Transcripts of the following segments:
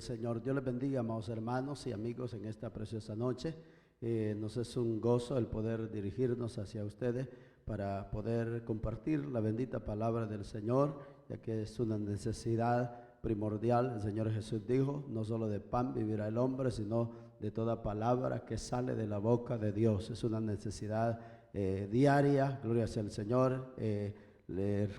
Señor. Dios les bendiga, amados hermanos y amigos, en esta preciosa noche. Nos es un gozo el poder dirigirnos hacia ustedes para poder compartir la bendita palabra del Señor, ya que es una necesidad primordial. El Señor Jesús dijo: no solo de pan vivirá el hombre, sino de toda palabra que sale de la boca de Dios. Es una necesidad diaria, gloria sea al Señor,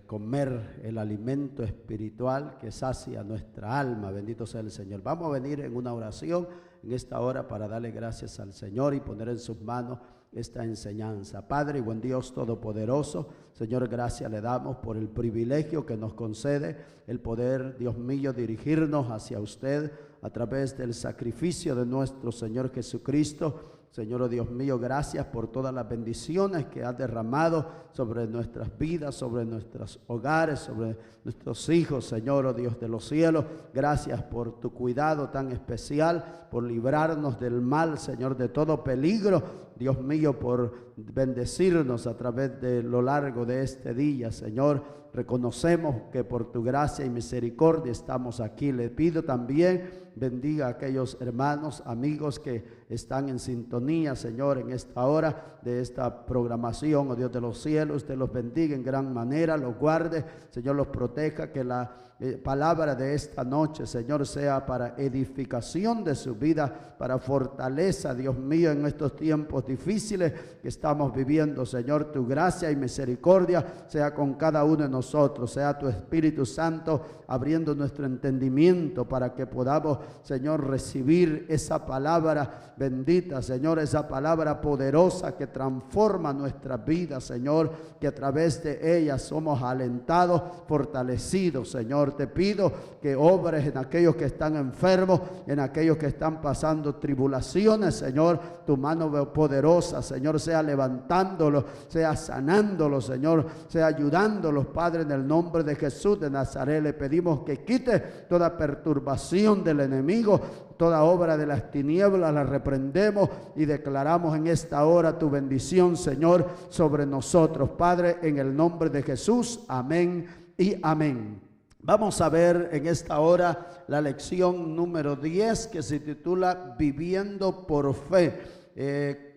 comer el alimento espiritual que sacia nuestra alma. Bendito sea el Señor. Vamos a venir en una oración en esta hora para darle gracias al Señor y poner en sus manos esta enseñanza. Padre y buen Dios todopoderoso, Señor, gracias le damos por el privilegio que nos concede el poder, Dios mío, dirigirnos hacia usted a través del sacrificio de nuestro Señor Jesucristo. Señor, oh Dios mío, gracias por todas las bendiciones que has derramado sobre nuestras vidas, sobre nuestros hogares, sobre nuestros hijos, Señor, oh Dios de los cielos. Gracias por tu cuidado tan especial, por librarnos del mal, Señor, de todo peligro. Dios mío, por bendecirnos a través de lo largo de este día, Señor. Reconocemos que por tu gracia y misericordia estamos aquí. Le pido también bendiga a aquellos hermanos, amigos que están en sintonía, Señor, en esta hora de esta programación. Oh Dios de los cielos, usted los bendiga en gran manera, los guarde, Señor, los proteja, que la palabra de esta noche, Señor, sea para edificación de su vida, para fortaleza, Dios mío, en estos tiempos difíciles que estamos viviendo. Señor, tu gracia y misericordia sea con cada uno de nosotros, sea tu Espíritu Santo abriendo nuestro entendimiento para que podamos, Señor, recibir esa palabra bendita, Señor, esa palabra poderosa que transforma nuestra vida, Señor, que a través de ella somos alentados, fortalecidos. Señor, te pido que obres en aquellos que están enfermos, en aquellos que están pasando tribulaciones, Señor. Tu mano poderosa, Señor, sea levantándolos, sea sanándolos, Señor, sea ayudándolos, Padre, en el nombre de Jesús de Nazaret. Le pedimos que quite toda perturbación del enemigo, toda obra de las tinieblas, la reprendemos y declaramos en esta hora tu bendición, Señor, sobre nosotros, Padre, en el nombre de Jesús. Amén y amén. Vamos a ver en esta hora la lección número 10, que se titula Viviendo por Fe.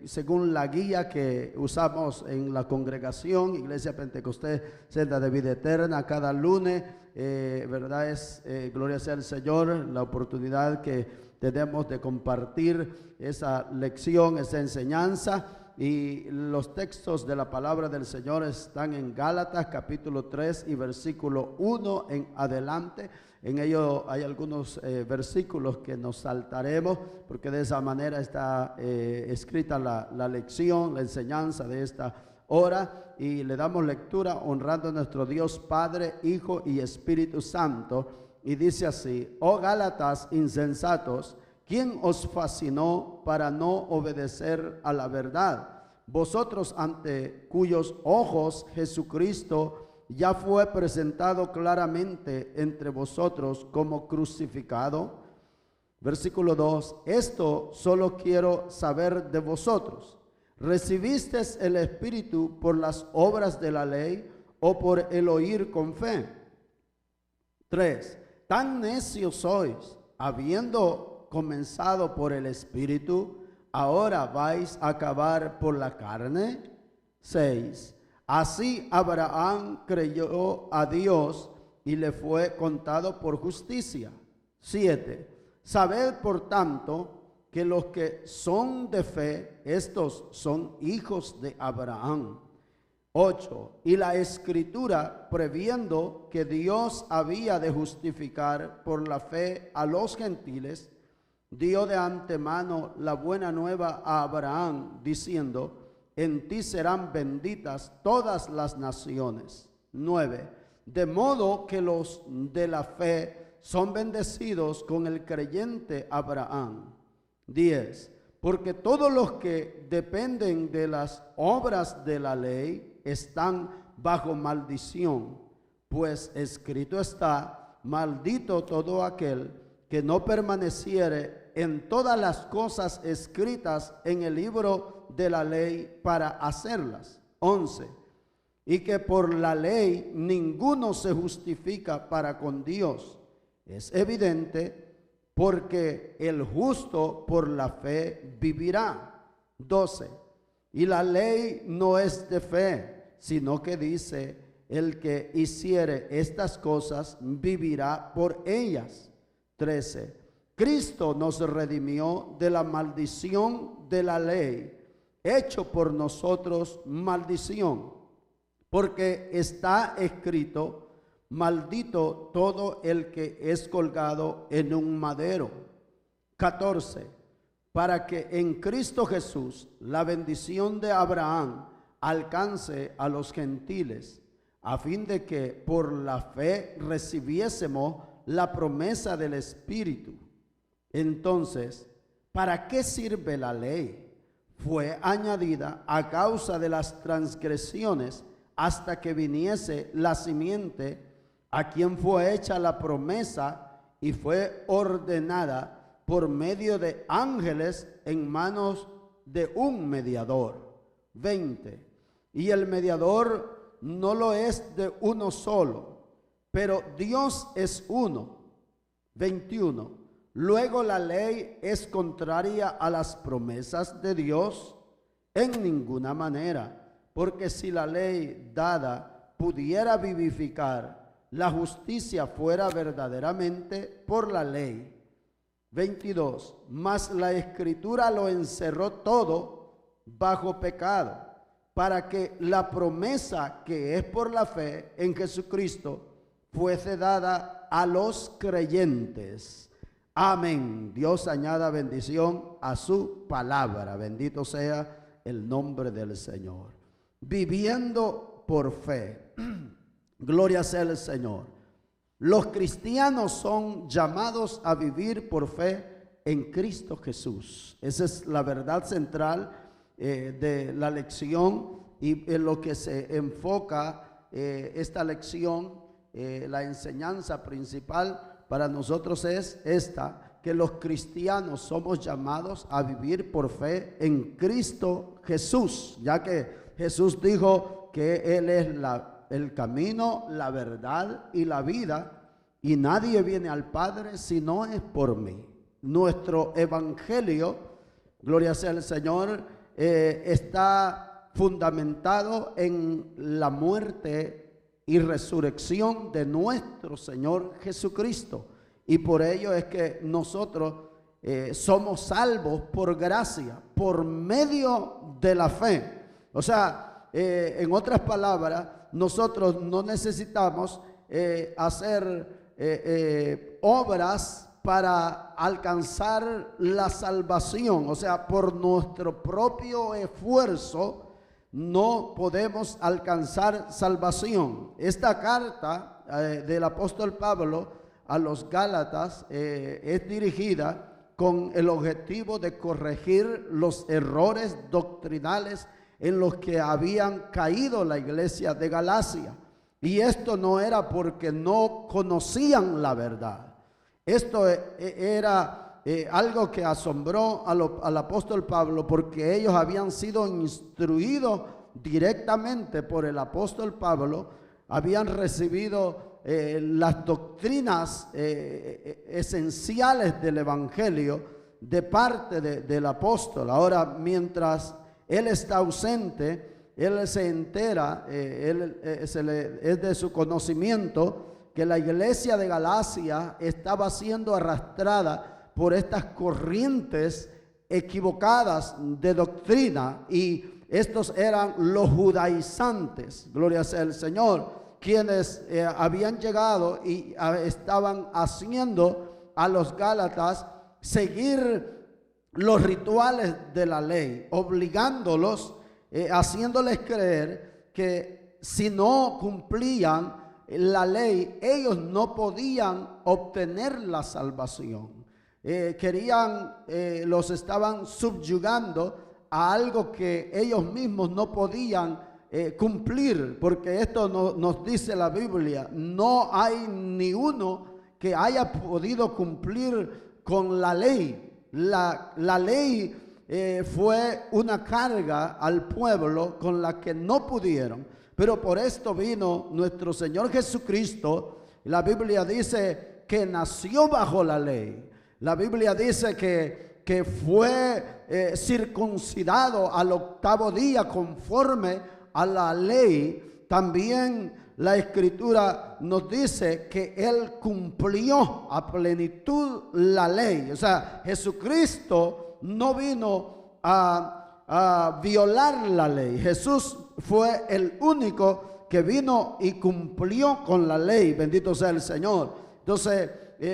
Según la guía que usamos en la congregación Iglesia Pentecostés Senda de Vida Eterna cada lunes, verdad es, gloria sea al Señor, la oportunidad que tenemos de compartir esa lección, esa enseñanza. Y los textos de la palabra del Señor están en Gálatas capítulo 3 y versículo 1 en adelante. En ello hay algunos versículos que nos saltaremos, porque de esa manera está escrita la lección, la enseñanza de esta hora. Y le damos lectura honrando a nuestro Dios Padre, Hijo y Espíritu Santo. Y dice así: oh Gálatas insensatos, ¿quién os fascinó para no obedecer a la verdad? Vosotros, ante cuyos ojos Jesucristo ya fue presentado claramente entre vosotros como crucificado. Versículo 2: esto solo quiero saber de vosotros. ¿Recibisteis el Espíritu por las obras de la ley o por el oír con fe? 3: tan necios sois, habiendo comenzado por el Espíritu, ¿ahora vais a acabar por la carne? 6: así Abraham creyó a Dios y le fue contado por justicia. 7: sabed por tanto que los que son de fe, estos son hijos de Abraham. 8: y la Escritura, previendo que Dios había de justificar por la fe a los gentiles, dio de antemano la buena nueva a Abraham, diciendo: en ti serán benditas todas las naciones. 9: de modo que los de la fe son bendecidos con el creyente Abraham. 10: porque todos los que dependen de las obras de la ley están bajo maldición, pues escrito está: maldito todo aquel que no permaneciere en todas las cosas escritas en el libro de la ley para hacerlas. 11: y que por la ley ninguno se justifica para con Dios. Es evidente porque el justo por la fe vivirá. 12. Y la ley no es de fe, sino que dice, el que hiciere estas cosas vivirá por ellas. 13. Cristo nos redimió de la maldición de la ley, hecho por nosotros maldición, porque está escrito, maldito todo el que es colgado en un madero. 14. Para que en Cristo Jesús la bendición de Abraham alcance a los gentiles, a fin de que por la fe recibiésemos la promesa del Espíritu. Entonces, ¿para qué sirve la ley? Fue añadida a causa de las transgresiones hasta que viniese la simiente, a quien fue hecha la promesa y fue ordenada por medio de ángeles en manos de un mediador. 20. Y el mediador no lo es de uno solo, pero Dios es uno. 21. Luego la ley es contraria a las promesas de Dios en ninguna manera, porque si la ley dada pudiera vivificar, la justicia fuera verdaderamente por la ley. 22. Mas la Escritura lo encerró todo bajo pecado, para que la promesa que es por la fe en Jesucristo fuese dada a los creyentes. Amén. Dios añada bendición a su palabra. Bendito sea el nombre del Señor. Viviendo por fe. Gloria sea el Señor. Los cristianos son llamados a vivir por fe en Cristo Jesús. Esa es la verdad central de la lección y en lo que se enfoca esta lección. La enseñanza principal para nosotros es esta, que los cristianos somos llamados a vivir por fe en Cristo Jesús, ya que Jesús dijo que Él es el camino, la verdad y la vida, y nadie viene al Padre si no es por mí. Nuestro evangelio, gloria sea al Señor, está fundamentado en la muerte y resurrección de nuestro Señor Jesucristo, y por ello es que nosotros somos salvos por gracia, por medio de la fe. O sea, en otras palabras, nosotros no necesitamos hacer obras para alcanzar la salvación. O sea, por nuestro propio esfuerzo no podemos alcanzar salvación. Esta carta del apóstol Pablo a los Gálatas es dirigida con el objetivo de corregir los errores doctrinales en los que habían caído la iglesia de Galacia. Y esto no era porque no conocían la verdad. Esto era algo que asombró al apóstol Pablo, porque ellos habían sido instruidos directamente por el apóstol Pablo, habían recibido las doctrinas esenciales del evangelio de parte del apóstol. Ahora, mientras él está ausente, él se entera, es de su conocimiento que la iglesia de Galacia estaba siendo arrastrada por estas corrientes equivocadas de doctrina, y estos eran los judaizantes, gloria sea el Señor, quienes habían llegado y estaban haciendo a los Gálatas seguir los rituales de la ley, obligándolos, haciéndoles creer que si no cumplían la ley, ellos no podían obtener la salvación. Los estaban subyugando a algo que ellos mismos no podían cumplir, porque esto nos dice la Biblia: no hay ni uno que haya podido cumplir con la ley. La ley fue una carga al pueblo con la que no pudieron, pero por esto vino nuestro Señor Jesucristo. La Biblia dice que nació bajo la ley. La Biblia dice que fue circuncidado al 8º día conforme a la ley. También la Escritura nos dice que Él cumplió a plenitud la ley. O sea, Jesucristo no vino a violar la ley. Jesús fue el único que vino y cumplió con la ley. Bendito sea el Señor. Entonces,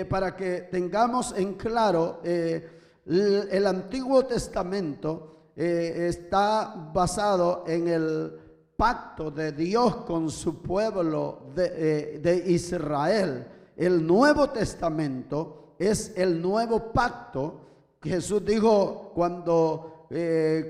para que tengamos en claro, el Antiguo Testamento está basado en el pacto de Dios con su pueblo de Israel. El Nuevo Testamento es el nuevo pacto. Jesús dijo cuando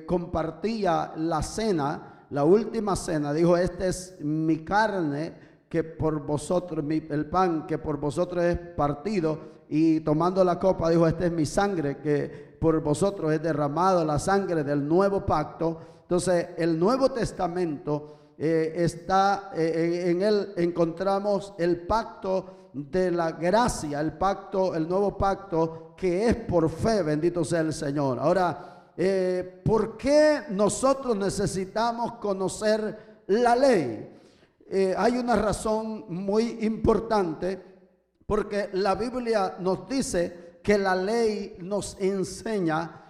compartía la cena, la última cena, dijo: esta es mi carne que por vosotros, el pan que por vosotros es partido. Y tomando la copa dijo: esta es mi sangre que por vosotros es derramado, la sangre del nuevo pacto. Entonces el Nuevo Testamento está en él encontramos el pacto de la gracia, el nuevo pacto que es por fe. Bendito sea el Señor. Ahora, ¿por qué nosotros necesitamos conocer la ley? Hay una razón muy importante, porque la Biblia nos dice que la ley nos enseña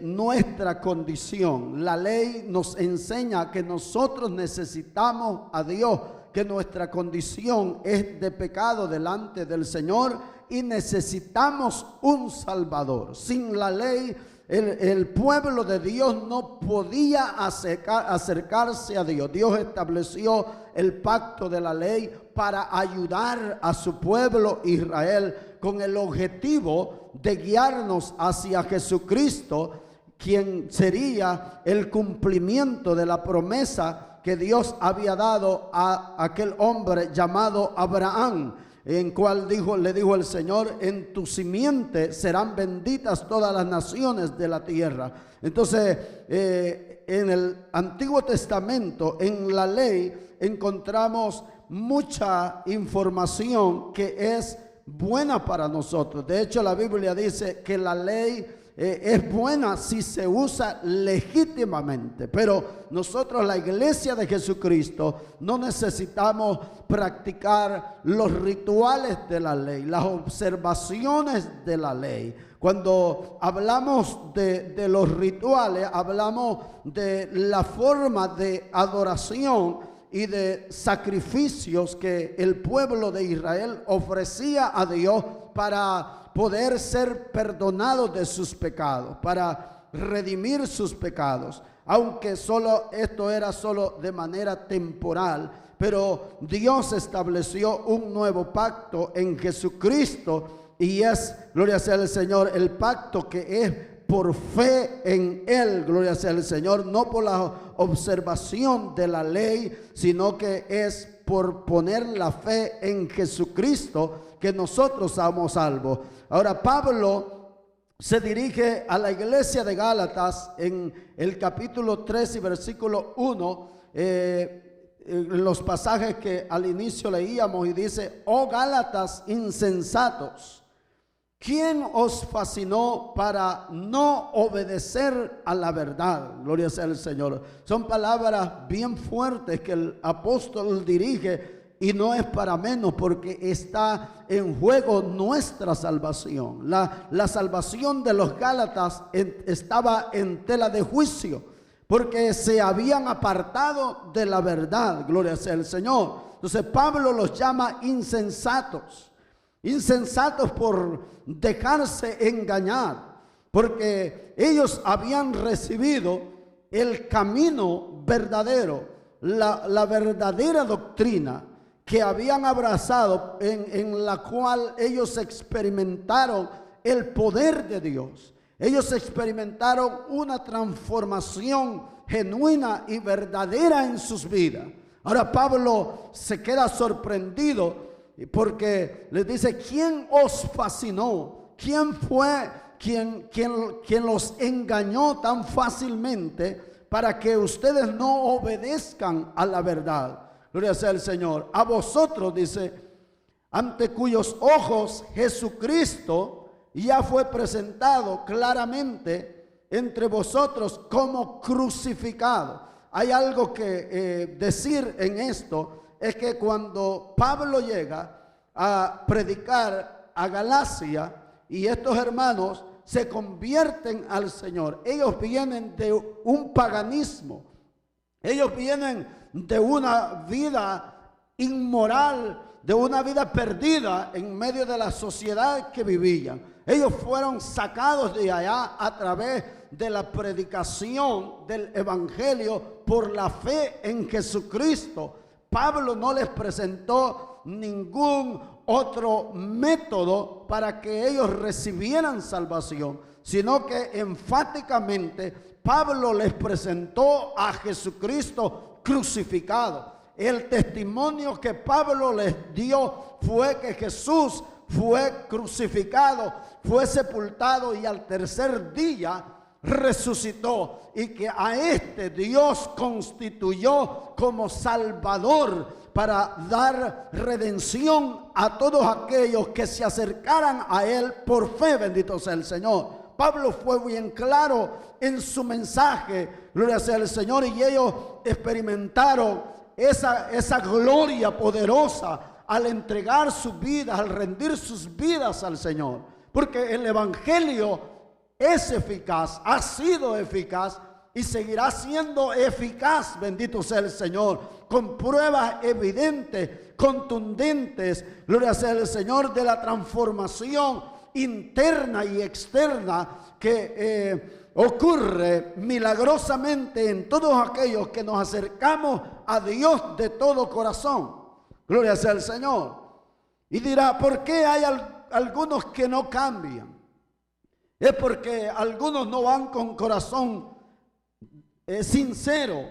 nuestra condición. La ley nos enseña que nosotros necesitamos a Dios, que nuestra condición es de pecado delante del Señor y necesitamos un Salvador. Sin la ley, el pueblo de Dios no podía acercarse a Dios. Dios estableció el pacto de la ley para ayudar a su pueblo Israel, con el objetivo de guiarnos hacia Jesucristo, quien sería el cumplimiento de la promesa que Dios había dado a aquel hombre llamado Abraham, en cual le dijo el Señor: en tu simiente serán benditas todas las naciones de la tierra. Entonces, en el Antiguo Testamento, en la ley, encontramos mucha información que es buena para nosotros. De hecho, la Biblia dice que la ley es buena si se usa legítimamente, pero nosotros, la iglesia de Jesucristo, no necesitamos practicar los rituales de la ley, las observaciones de la ley. Cuando hablamos de los rituales, hablamos de la forma de adoración y de sacrificios que el pueblo de Israel ofrecía a Dios para poder ser perdonados de sus pecados, para redimir sus pecados. Aunque esto era solo de manera temporal, pero Dios estableció un nuevo pacto en Jesucristo, y es, gloria sea al Señor, el pacto que es por fe en Él, gloria sea al Señor, no por la observación de la ley, sino que es por poner la fe en Jesucristo que nosotros somos salvos. Ahora, Pablo se dirige a la iglesia de Gálatas en el capítulo 3 y versículo 1, los pasajes que al inicio leíamos, y dice: oh Gálatas insensatos, ¿quién os fascinó para no obedecer a la verdad? Gloria sea al Señor. Son palabras bien fuertes que el apóstol dirige, y no es para menos, porque está en juego nuestra salvación. La salvación de los Gálatas estaba en tela de juicio, porque se habían apartado de la verdad. Gloria sea al Señor. Entonces Pablo los llama insensatos. Insensatos por dejarse engañar, porque ellos habían recibido el camino verdadero, la verdadera doctrina que habían abrazado, en la cual ellos experimentaron el poder de Dios. Ellos experimentaron una transformación genuina y verdadera en sus vidas. Ahora Pablo se queda sorprendido, porque les dice: ¿quién os fascinó? ¿Quién fue quien los engañó tan fácilmente para que ustedes no obedezcan a la verdad? Gloria sea al Señor. A vosotros, dice, ante cuyos ojos Jesucristo, ya fue presentado claramente entre vosotros como crucificado. Hay algo que decir en esto, es que cuando Pablo llega a predicar a Galacia y estos hermanos se convierten al Señor, ellos vienen de un paganismo, ellos vienen de una vida inmoral, de una vida perdida en medio de la sociedad que vivían. Ellos fueron sacados de allá a través de la predicación del evangelio por la fe en Jesucristo. Pablo no les presentó ningún otro método para que ellos recibieran salvación, sino que enfáticamente Pablo les presentó a Jesucristo crucificado. El testimonio que Pablo les dio fue que Jesús fue crucificado, fue sepultado y al tercer día resucitó, y que a este Dios constituyó como Salvador para dar redención a todos aquellos que se acercaran a Él por fe. Bendito sea el Señor. Pablo fue bien claro en su mensaje, gloria sea el Señor, y ellos experimentaron esa gloria poderosa al entregar sus vidas, al rendir sus vidas al Señor, porque el evangelio es eficaz, ha sido eficaz y seguirá siendo eficaz, bendito sea el Señor, con pruebas evidentes, contundentes, gloria sea el Señor, de la transformación interna y externa que ocurre milagrosamente en todos aquellos que nos acercamos a Dios de todo corazón. Gloria sea al Señor. Y dirá, ¿por qué hay algunos que no cambian? Es porque algunos no van con corazón sincero,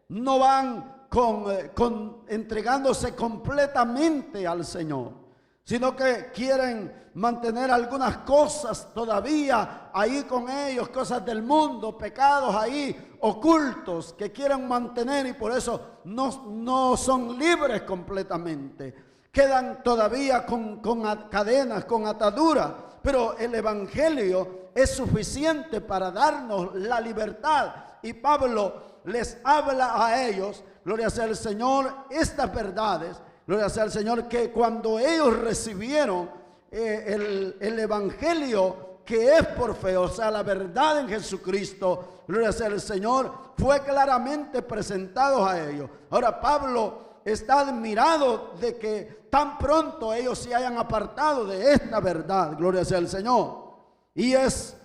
no van con entregándose completamente al Señor, sino que quieren mantener algunas cosas todavía ahí con ellos, cosas del mundo, pecados ahí ocultos que quieren mantener, y por eso no son libres completamente, quedan todavía con cadenas, con ataduras. Pero el evangelio es suficiente para darnos la libertad, y Pablo les habla a ellos, gloria sea al Señor, estas verdades, gloria sea al Señor, que cuando ellos recibieron el evangelio que es por fe, o sea, la verdad en Jesucristo, gloria sea al Señor, fue claramente presentado a ellos. Ahora Pablo está admirado de que tan pronto ellos se hayan apartado de esta verdad, gloria sea al Señor. Y es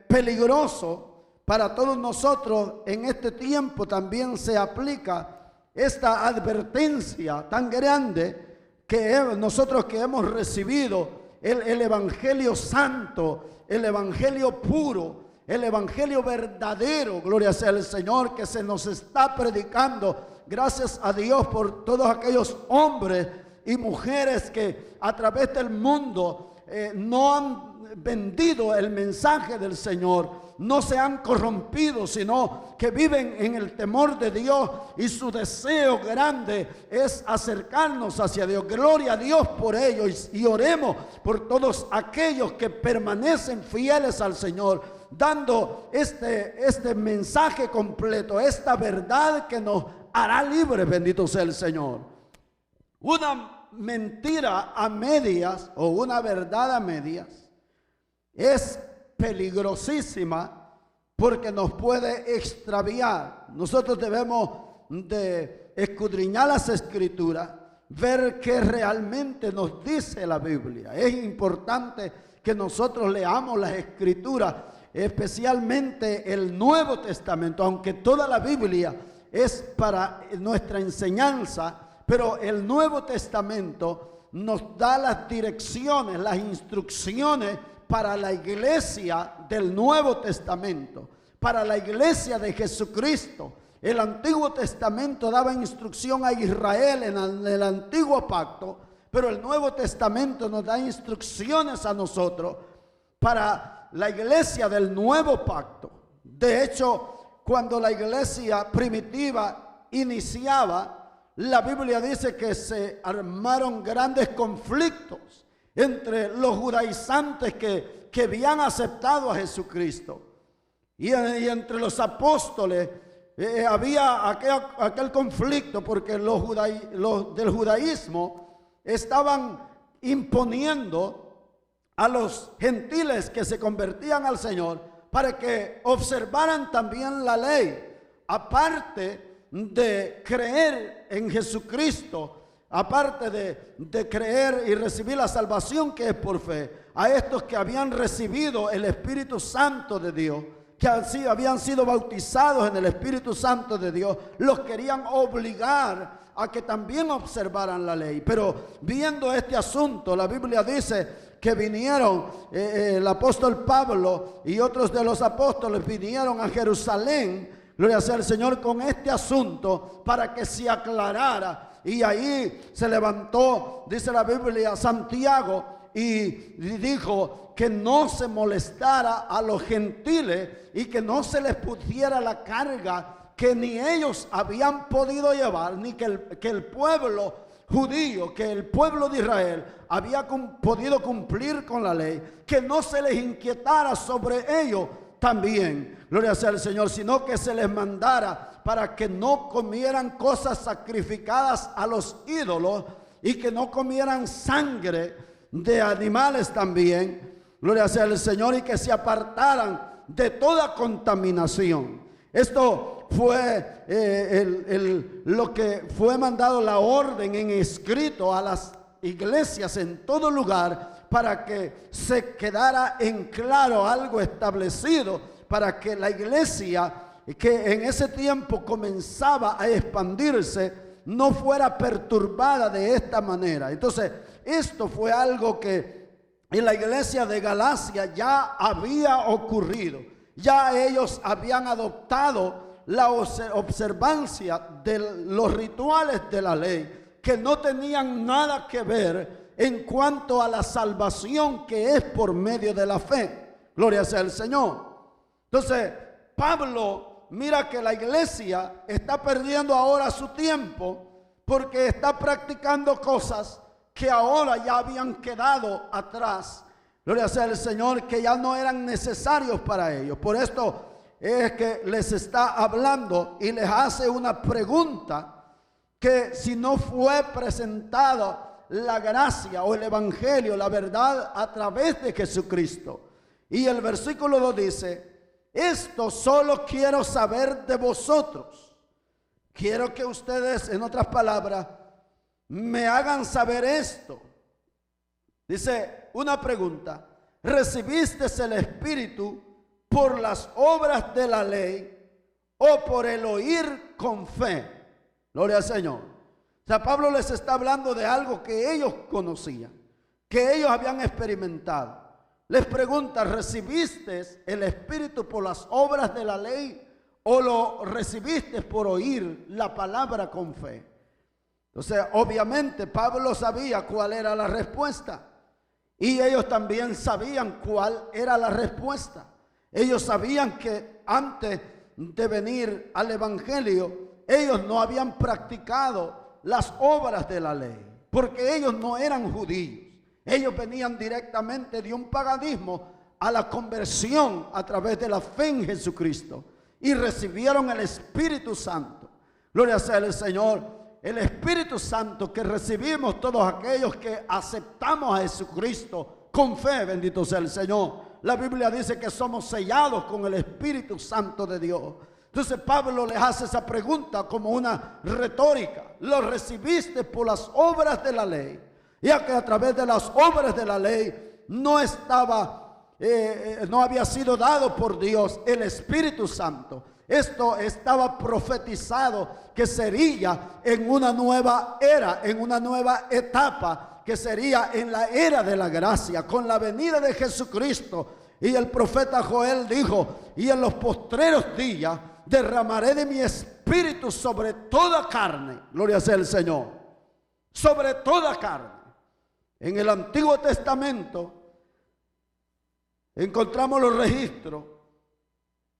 peligroso para todos nosotros en este tiempo. También se aplica esta advertencia tan grande que nosotros que hemos recibido el evangelio santo, el evangelio puro, el evangelio verdadero, gloria sea al Señor, que se nos está predicando. Gracias a Dios por todos aquellos hombres y mujeres que a través del mundo no han vendido el mensaje del Señor, no se han corrompido, sino que viven en el temor de Dios, y su deseo grande es acercarnos hacia Dios. Gloria a Dios por ellos, y oremos por todos aquellos que permanecen fieles al Señor, dando este mensaje completo, esta verdad que nos hará libres, bendito sea el Señor. Una mentira a medias o una verdad a medias es peligrosísima porque nos puede extraviar. Nosotros debemos de escudriñar las Escrituras, ver qué realmente nos dice la Biblia. Es importante que nosotros leamos las Escrituras, especialmente el Nuevo Testamento, aunque toda la Biblia es para nuestra enseñanza, pero el Nuevo Testamento nos da las direcciones, las instrucciones para la iglesia del Nuevo Testamento, para la iglesia de Jesucristo. El Antiguo Testamento daba instrucción a Israel en el Antiguo Pacto, pero el Nuevo Testamento nos da instrucciones a nosotros para la iglesia del Nuevo Pacto. De hecho, cuando la iglesia primitiva iniciaba, la Biblia dice que se armaron grandes conflictos entre los judaizantes que habían aceptado a Jesucristo. Y entre los apóstoles había aquel conflicto, porque los del judaísmo estaban imponiendo a los gentiles que se convertían al Señor para que observaran también la ley, aparte de creer en Jesucristo, aparte de creer y recibir la salvación que es por fe. A estos que habían recibido el Espíritu Santo de Dios, que habían sido bautizados en el Espíritu Santo de Dios, los querían obligar a que también observaran la ley. Pero viendo este asunto, la Biblia dice que vinieron, el apóstol Pablo y otros de los apóstoles vinieron a Jerusalén, gloria sea al Señor, con este asunto para que se aclarara. Y ahí se levantó, dice la Biblia, Santiago, y dijo que no se molestara a los gentiles y que no se les pusiera la carga que ni ellos habían podido llevar, ni que el pueblo judío, que el pueblo de Israel había podido cumplir con la ley, que no se les inquietara sobre ello también, gloria sea al Señor, sino que se les mandara para que no comieran cosas sacrificadas a los ídolos y que no comieran sangre de animales también, gloria sea al Señor, y que se apartaran de toda contaminación. Esto fue lo que fue mandado, la orden en escrito a las iglesias en todo lugar, para que se quedara en claro algo establecido, para que la iglesia que en ese tiempo comenzaba a expandirse no fuera perturbada de esta manera. Entonces, esto fue algo que en la iglesia de Galacia ya había ocurrido. Ya ellos habían adoptado la observancia de los rituales de la ley, que no tenían nada que ver en cuanto a la salvación que es por medio de la fe. Gloria sea al Señor. Entonces, Pablo mira que la iglesia está perdiendo ahora su tiempo porque está practicando cosas que ahora ya habían quedado atrás. Gloria sea al Señor, que ya no eran necesarios para ellos. Por esto es que les está hablando y les hace una pregunta, que si no fue presentada la gracia o el evangelio, la verdad a través de Jesucristo. Y el versículo 2 dice: esto solo quiero saber de vosotros. Quiero que ustedes, en otras palabras, me hagan saber esto. Dice una pregunta: ¿recibiste el Espíritu por las obras de la ley o por el oír con fe? Gloria al Señor. O sea, Pablo les está hablando de algo que ellos conocían, que ellos habían experimentado. Les pregunta: ¿recibiste el Espíritu por las obras de la ley o lo recibiste por oír la palabra con fe? Entonces, obviamente, Pablo sabía cuál era la respuesta. Y ellos también sabían cuál era la respuesta. Ellos sabían que antes de venir al evangelio, ellos no habían practicado las obras de la ley, porque ellos no eran judíos. Ellos venían directamente de un paganismo a la conversión a través de la fe en Jesucristo y recibieron el Espíritu Santo. Gloria sea al Señor. El Espíritu Santo que recibimos todos aquellos que aceptamos a Jesucristo con fe, bendito sea el Señor. La Biblia dice que somos sellados con el Espíritu Santo de Dios. Entonces Pablo les hace esa pregunta como una retórica: ¿lo recibiste por las obras de la ley? Ya que a través de las obras de la ley no había sido dado por Dios el Espíritu Santo. Esto estaba profetizado que sería en una nueva era, en una nueva etapa, que sería en la era de la gracia, con la venida de Jesucristo. Y el profeta Joel dijo: y en los postreros días derramaré de mi espíritu sobre toda carne. Gloria sea el Señor. Sobre toda carne. En el Antiguo Testamento encontramos los registros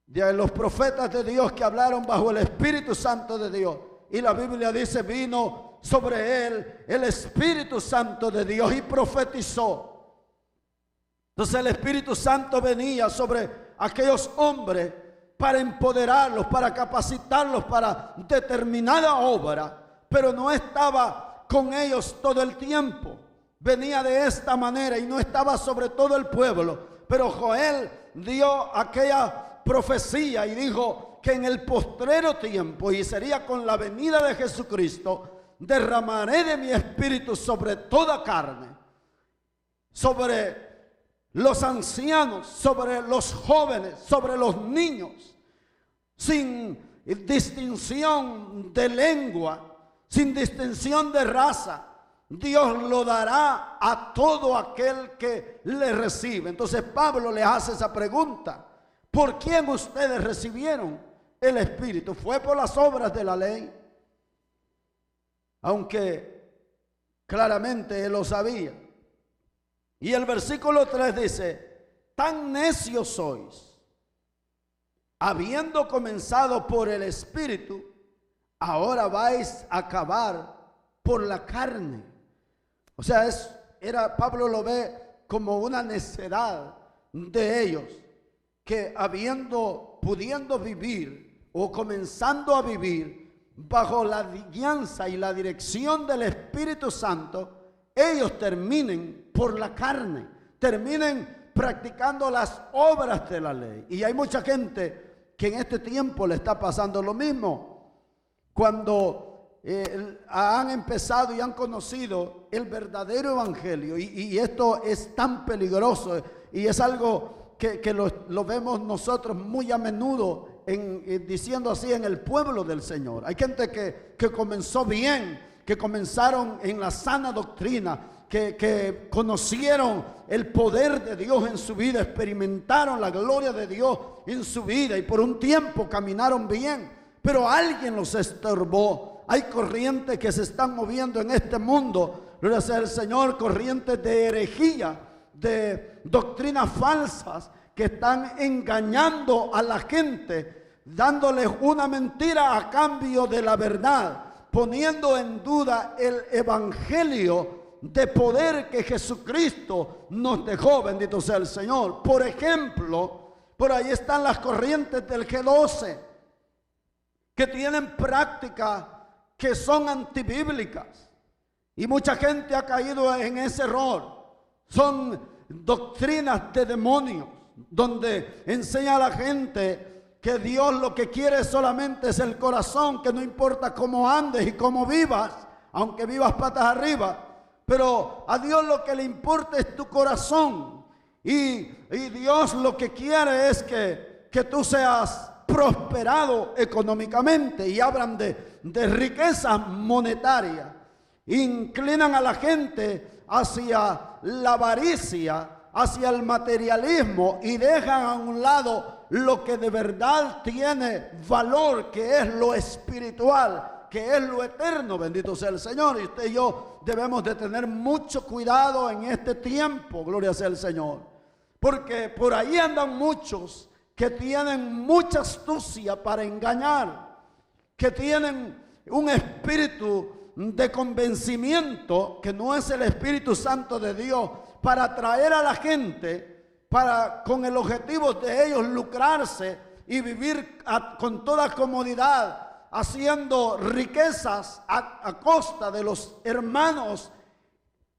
de los profetas de Dios que hablaron bajo el Espíritu Santo de Dios. Y la Biblia dice: vino sobre él el Espíritu Santo de Dios y profetizó. Entonces el Espíritu Santo venía sobre aquellos hombres para empoderarlos, para capacitarlos para determinada obra, pero no estaba con ellos todo el tiempo. Venía de esta manera y no estaba sobre todo el pueblo. Pero Joel dio aquella profecía y dijo que en el postrero tiempo, y sería con la venida de Jesucristo, derramaré de mi espíritu sobre toda carne, sobre los ancianos, sobre los jóvenes, sobre los niños, sin distinción de lengua, sin distinción de raza. Dios lo dará a todo aquel que le recibe. Entonces Pablo le hace esa pregunta: ¿por quién ustedes recibieron el Espíritu? ¿Fue por las obras de la ley? Aunque claramente él lo sabía. Y el versículo 3 dice: tan necios sois, habiendo comenzado por el Espíritu, ahora vais a acabar por la carne. O sea, Pablo lo ve como una necedad de ellos, que pudiendo vivir o comenzando a vivir bajo la guianza y la dirección del Espíritu Santo, ellos terminen por la carne, terminen practicando las obras de la ley. Y hay mucha gente que en este tiempo le está pasando lo mismo. Cuando han empezado y han conocido el verdadero evangelio, y esto es tan peligroso y es algo que lo vemos nosotros muy a menudo diciendo así en el pueblo del Señor. Hay gente que comenzó bien, que comenzaron en la sana doctrina, que conocieron el poder de Dios en su vida, experimentaron la gloria de Dios en su vida y por un tiempo caminaron bien, pero alguien los estorbó. Hay corrientes que se están moviendo en este mundo, gloria sea el Señor, corrientes de herejía, de doctrinas falsas que están engañando a la gente, dándoles una mentira a cambio de la verdad, poniendo en duda el evangelio de poder que Jesucristo nos dejó, bendito sea el Señor. Por ejemplo, por ahí están las corrientes del G12, que tienen prácticas que son antibíblicas, y mucha gente ha caído en ese error. Son doctrinas de demonios, donde enseña a la gente que Dios lo que quiere solamente es el corazón, que no importa cómo andes y cómo vivas, aunque vivas patas arriba, pero a Dios lo que le importa es tu corazón, y Dios lo que quiere es que tú seas prosperado económicamente, y hablan de riqueza monetaria. Inclinan a la gente hacia la avaricia, hacia el materialismo, y dejan a un lado lo que de verdad tiene valor, que es lo espiritual, que es lo eterno, bendito sea el Señor. Y usted y yo debemos de tener mucho cuidado en este tiempo, gloria sea el Señor, porque por ahí andan muchos que tienen mucha astucia para engañar, que tienen un espíritu de convencimiento que no es el Espíritu Santo de Dios, para atraer a la gente, con el objetivo de ellos lucrarse y vivir con toda comodidad, haciendo riquezas a costa de los hermanos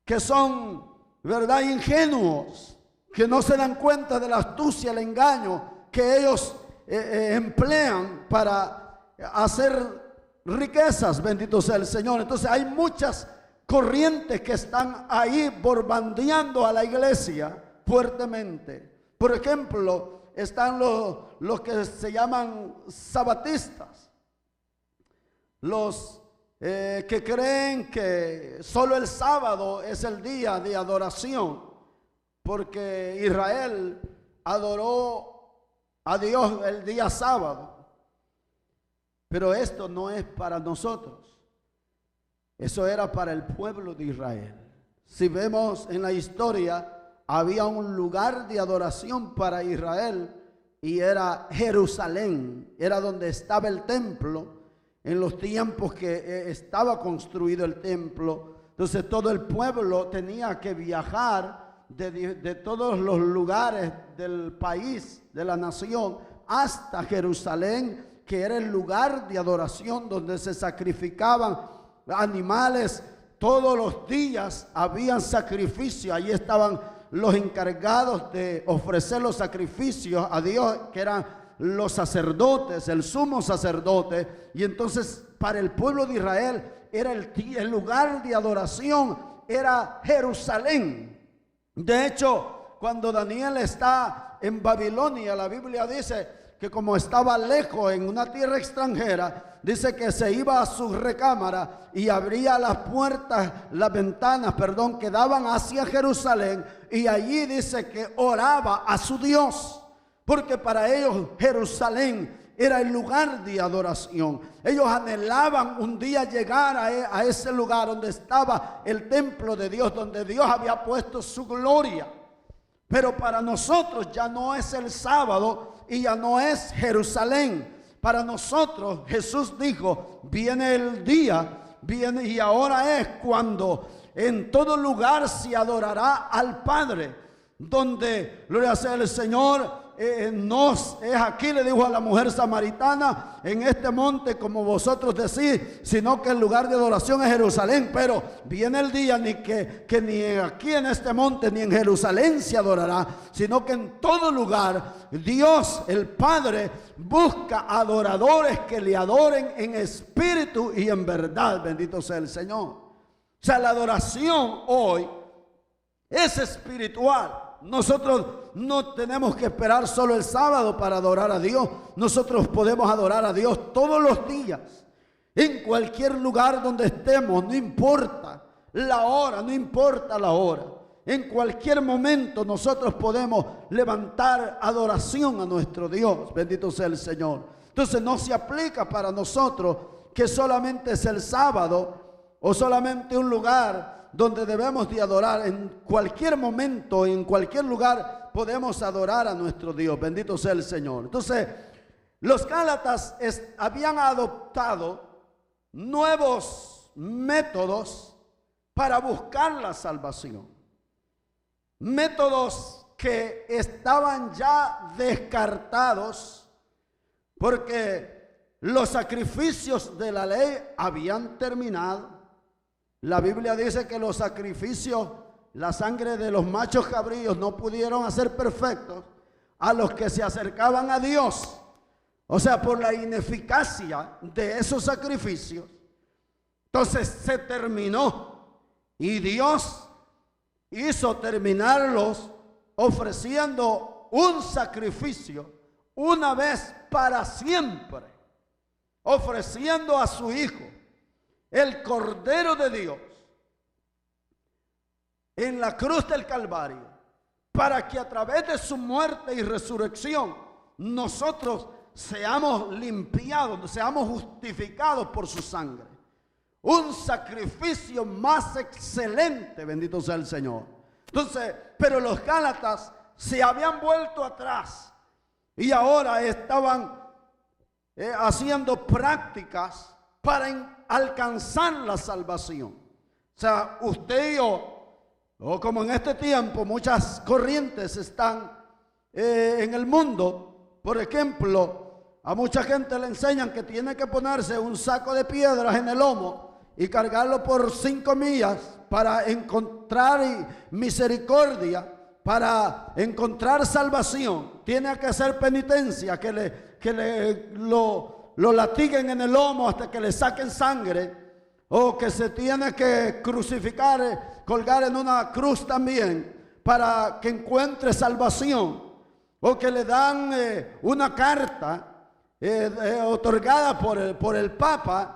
que son, ¿verdad?, ingenuos, que no se dan cuenta de la astucia, el engaño que ellos emplean para hacer riquezas, bendito sea el Señor. Entonces hay muchas corrientes que están ahí bombardeando a la iglesia fuertemente. Por ejemplo, están los que se llaman sabatistas, los que creen que solo el sábado es el día de adoración, porque Israel adoró a Dios el día sábado. Pero esto no es para nosotros. Eso era para el pueblo de Israel. Si vemos en la historia, había un lugar de adoración para Israel, y era Jerusalén. Era donde estaba el templo, en los tiempos que estaba construido el templo. Entonces todo el pueblo tenía que viajar de todos los lugares del país, de la nación, hasta Jerusalén, que era el lugar de adoración donde se sacrificaban animales. Todos los días habían sacrificios. Allí estaban los encargados de ofrecer los sacrificios a Dios, que eran los sacerdotes, el sumo sacerdote. Y entonces para el pueblo de Israel era el lugar de adoración, era Jerusalén. De hecho, cuando Daniel está en Babilonia, la Biblia dice que como estaba lejos en una tierra extranjera, dice que se iba a su recámara y abría las puertas, las ventanas, que daban hacia Jerusalén, y allí dice que oraba a su Dios, porque para ellos Jerusalén era el lugar de adoración. Ellos anhelaban un día llegar a ese lugar donde estaba el templo de Dios, donde Dios había puesto su gloria. Pero para nosotros ya no es el sábado y ya no es Jerusalén. Para nosotros Jesús dijo, viene el día, viene y ahora es cuando en todo lugar se adorará al Padre, donde, gloria sea el Señor, nos es aquí, le dijo a la mujer samaritana, en este monte como vosotros decís, sino que el lugar de adoración es Jerusalén. Pero viene el día que ni aquí en este monte ni en Jerusalén se adorará, sino que en todo lugar Dios el Padre busca adoradores que le adoren en espíritu y en verdad. Bendito sea el Señor. O sea, la adoración hoy es espiritual. Nosotros no tenemos que esperar solo el sábado para adorar a Dios. Nosotros podemos adorar a Dios todos los días, en cualquier lugar donde estemos, no importa la hora, no importa la hora. En cualquier momento nosotros podemos levantar adoración a nuestro Dios. Bendito sea el Señor. Entonces no se aplica para nosotros que solamente es el sábado o solamente un lugar donde debemos de adorar. En cualquier momento, en cualquier lugar podemos adorar a nuestro Dios. Bendito sea el Señor. Entonces, los gálatas habían adoptado nuevos métodos para buscar la salvación. Métodos que estaban ya descartados porque los sacrificios de la ley habían terminado. La Biblia dice que los sacrificios, la sangre de los machos cabríos no pudieron hacer perfectos a los que se acercaban a Dios. O sea, por la ineficacia de esos sacrificios. Entonces se terminó y Dios hizo terminarlos ofreciendo un sacrificio una vez para siempre, ofreciendo a su Hijo, el Cordero de Dios, en la cruz del Calvario, para que a través de su muerte y resurrección nosotros seamos limpiados, seamos justificados por su sangre. Un sacrificio más excelente, bendito sea el Señor. Entonces, pero los gálatas se habían vuelto atrás y ahora estaban haciendo prácticas para alcanzar la salvación. O sea, usted y yo, o como en este tiempo muchas corrientes están en el mundo. Por ejemplo, a mucha gente le enseñan que tiene que ponerse un saco de piedras en el lomo y cargarlo por 5 millas para encontrar misericordia, para encontrar salvación. Tiene que hacer penitencia, que lo latiguen en el lomo hasta que le saquen sangre, o que se tiene que crucificar, colgar en una cruz también para que encuentre salvación, o que le dan una carta otorgada por el Papa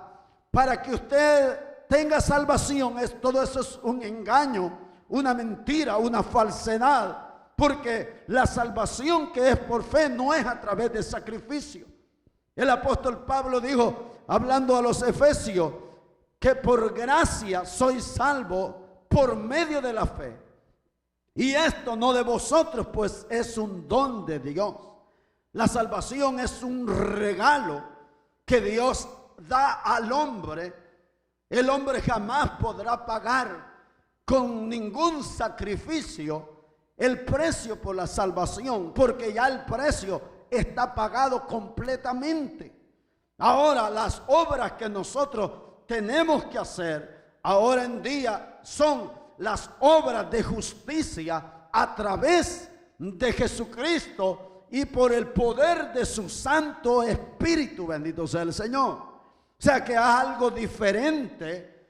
para que usted tenga salvación. Todo eso es un engaño, una mentira, una falsedad, porque la salvación que es por fe no es a través de sacrificio. El apóstol Pablo dijo, hablando a los efesios, que por gracia sois salvo por medio de la fe. Y esto no de vosotros, pues es un don de Dios. La salvación es un regalo que Dios da al hombre, el hombre jamás podrá pagar con ningún sacrificio el precio por la salvación, porque ya el precio está pagado completamente. Ahora, las obras que nosotros tenemos que hacer ahora en día son las obras de justicia a través de Jesucristo y por el poder de su Santo Espíritu. Bendito sea el Señor. O sea que es algo diferente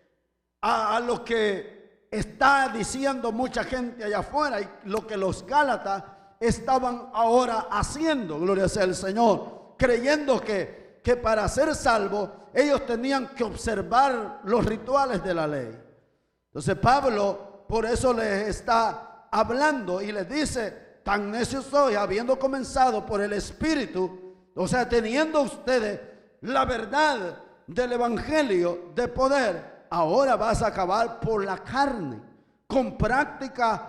a lo que está diciendo mucha gente allá afuera y lo que los Gálatas estaban ahora haciendo. Gloria sea el Señor, creyendo que para ser salvos ellos tenían que observar los rituales de la ley. Entonces Pablo por eso les está hablando y les dice: tan necios sois, habiendo comenzado por el Espíritu, o sea, teniendo ustedes la verdad del Evangelio de poder, ahora vas a acabar por la carne, con prácticas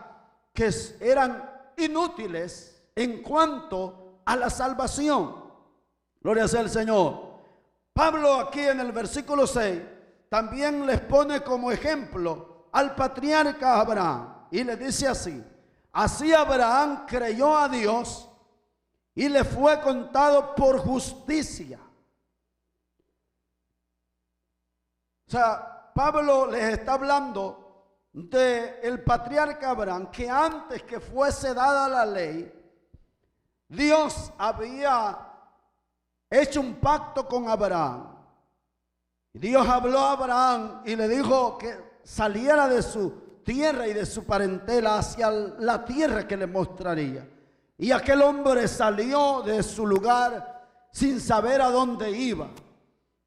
que eran inútiles en cuanto a la salvación. Gloria sea al Señor. Pablo aquí en el versículo 6 también les pone como ejemplo al patriarca Abraham y le dice así: así Abraham creyó a Dios y le fue contado por justicia. O sea, Pablo les está hablando del patriarca Abraham, que antes que fuese dada la ley, Dios había hecho un pacto con Abraham. Dios habló a Abraham y le dijo que saliera de su tierra y de su parentela hacia la tierra que le mostraría. Y aquel hombre salió de su lugar sin saber a dónde iba.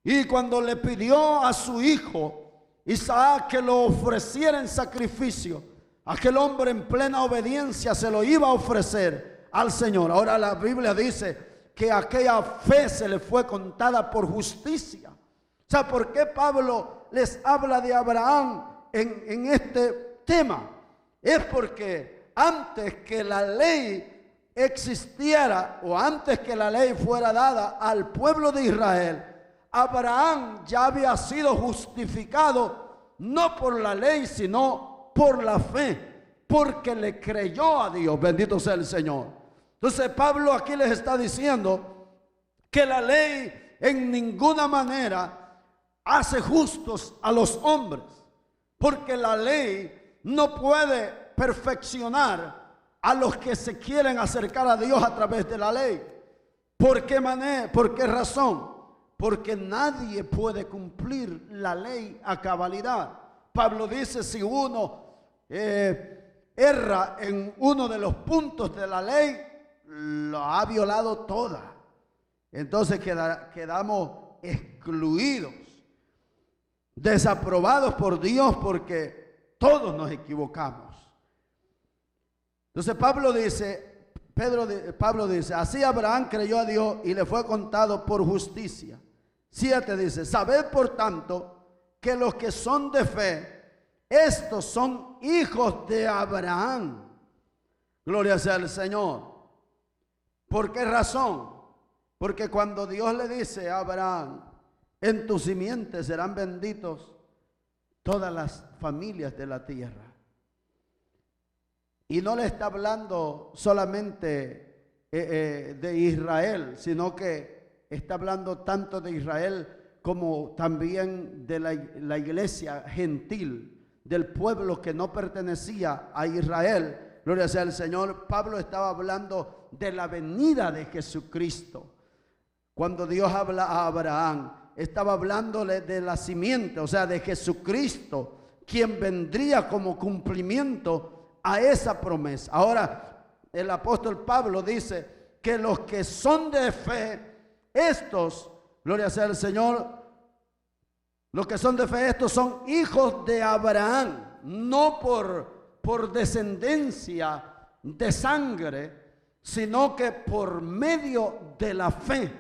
Y cuando le pidió a su hijo Isaac que lo ofreciera en sacrificio, aquel hombre en plena obediencia se lo iba a ofrecer al Señor. Ahora la Biblia dice que aquella fe se le fue contada por justicia. O sea, ¿por qué Pablo les habla de Abraham en este tema? Es porque antes que la ley existiera o antes que la ley fuera dada al pueblo de Israel, Abraham ya había sido justificado no por la ley sino por la fe, porque le creyó a Dios. Bendito sea el Señor. Entonces Pablo aquí les está diciendo que la ley en ninguna manera hace justos a los hombres, porque la ley no puede perfeccionar a los que se quieren acercar a Dios a través de la ley. ¿Por qué manera? ¿Por qué razón? Porque nadie puede cumplir la ley a cabalidad. Pablo dice: si uno erra en uno de los puntos de la ley, lo ha violado toda. Entonces quedamos excluidos, desaprobados por Dios, porque todos nos equivocamos. Entonces Pablo dice, así Abraham creyó a Dios y le fue contado por justicia. 7 dice: sabed por tanto que los que son de fe, estos son hijos de Abraham. Gloria sea al Señor. ¿Por qué razón? Porque cuando Dios le dice a Abraham: en tu simiente serán benditos todas las familias de la tierra, y no le está hablando solamente de Israel, sino que está hablando tanto de Israel como también de la iglesia gentil, del pueblo que no pertenecía a Israel. Gloria sea al Señor. Pablo estaba hablando de la venida de Jesucristo. Cuando Dios habla a Abraham, estaba hablándole de la simiente, o sea, de Jesucristo, quien vendría como cumplimiento a esa promesa. Ahora, el apóstol Pablo dice que los que son de fe, estos, gloria sea al Señor, los que son de fe, estos son hijos de Abraham, no por descendencia de sangre, sino que por medio de la fe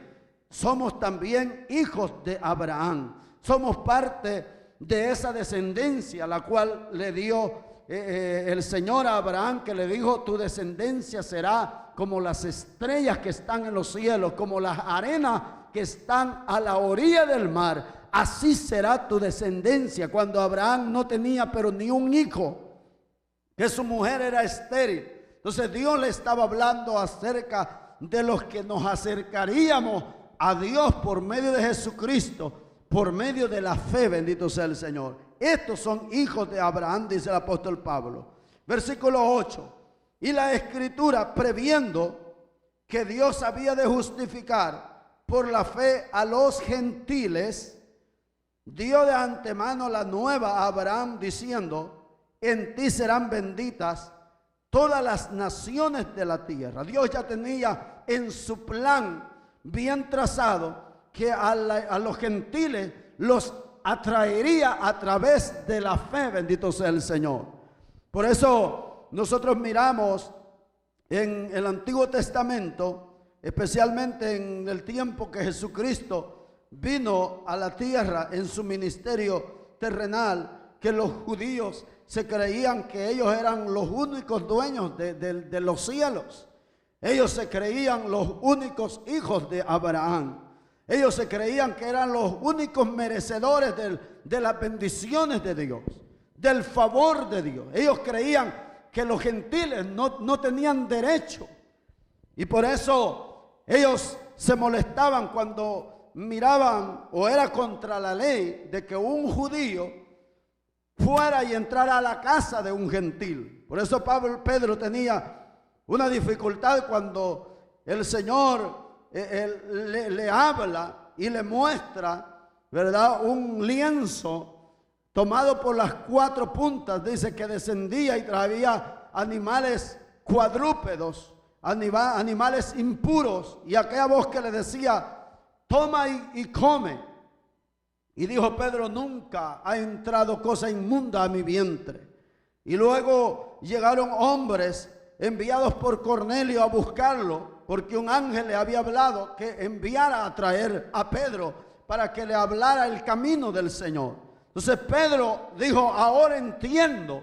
somos también hijos de Abraham. Somos parte de esa descendencia, la cual le dio el Señor a Abraham, que le dijo: tu descendencia será como las estrellas que están en los cielos, como las arenas que están a la orilla del mar, así será tu descendencia. Cuando Abraham no tenía pero ni un hijo, que su mujer era estéril, entonces Dios le estaba hablando acerca de los que nos acercaríamos a Dios por medio de Jesucristo, por medio de la fe, bendito sea el Señor. Estos son hijos de Abraham, dice el apóstol Pablo. Versículo 8. Y la Escritura, previendo que Dios había de justificar por la fe a los gentiles, dio de antemano la nueva a Abraham, diciendo: en ti serán benditas todas las naciones de la tierra. Dios ya tenía en su plan bien trazado que a los gentiles los atraería a través de la fe, bendito sea el Señor. Por eso nosotros miramos en el Antiguo Testamento, especialmente en el tiempo que Jesucristo vino a la tierra en su ministerio terrenal, que los judíos se creían que ellos eran los únicos dueños de los cielos. Ellos se creían los únicos hijos de Abraham. Ellos se creían que eran los únicos merecedores de las bendiciones de Dios, del favor de Dios. Ellos creían que los gentiles no tenían derecho. Y por eso ellos se molestaban cuando miraban, o era contra la ley, de que un judío fuera y entrara a la casa de un gentil. Por eso Pedro tenía una dificultad cuando el Señor le habla y le muestra, ¿verdad?, un lienzo tomado por las cuatro puntas. Dice que descendía y traía animales cuadrúpedos, animales impuros, y aquella voz que le decía: toma y come. Y dijo Pedro: nunca ha entrado cosa inmunda a mi vientre. Y luego llegaron hombres enviados por Cornelio a buscarlo, porque un ángel le había hablado que enviara a traer a Pedro para que le hablara el camino del Señor. Entonces Pedro dijo: ahora entiendo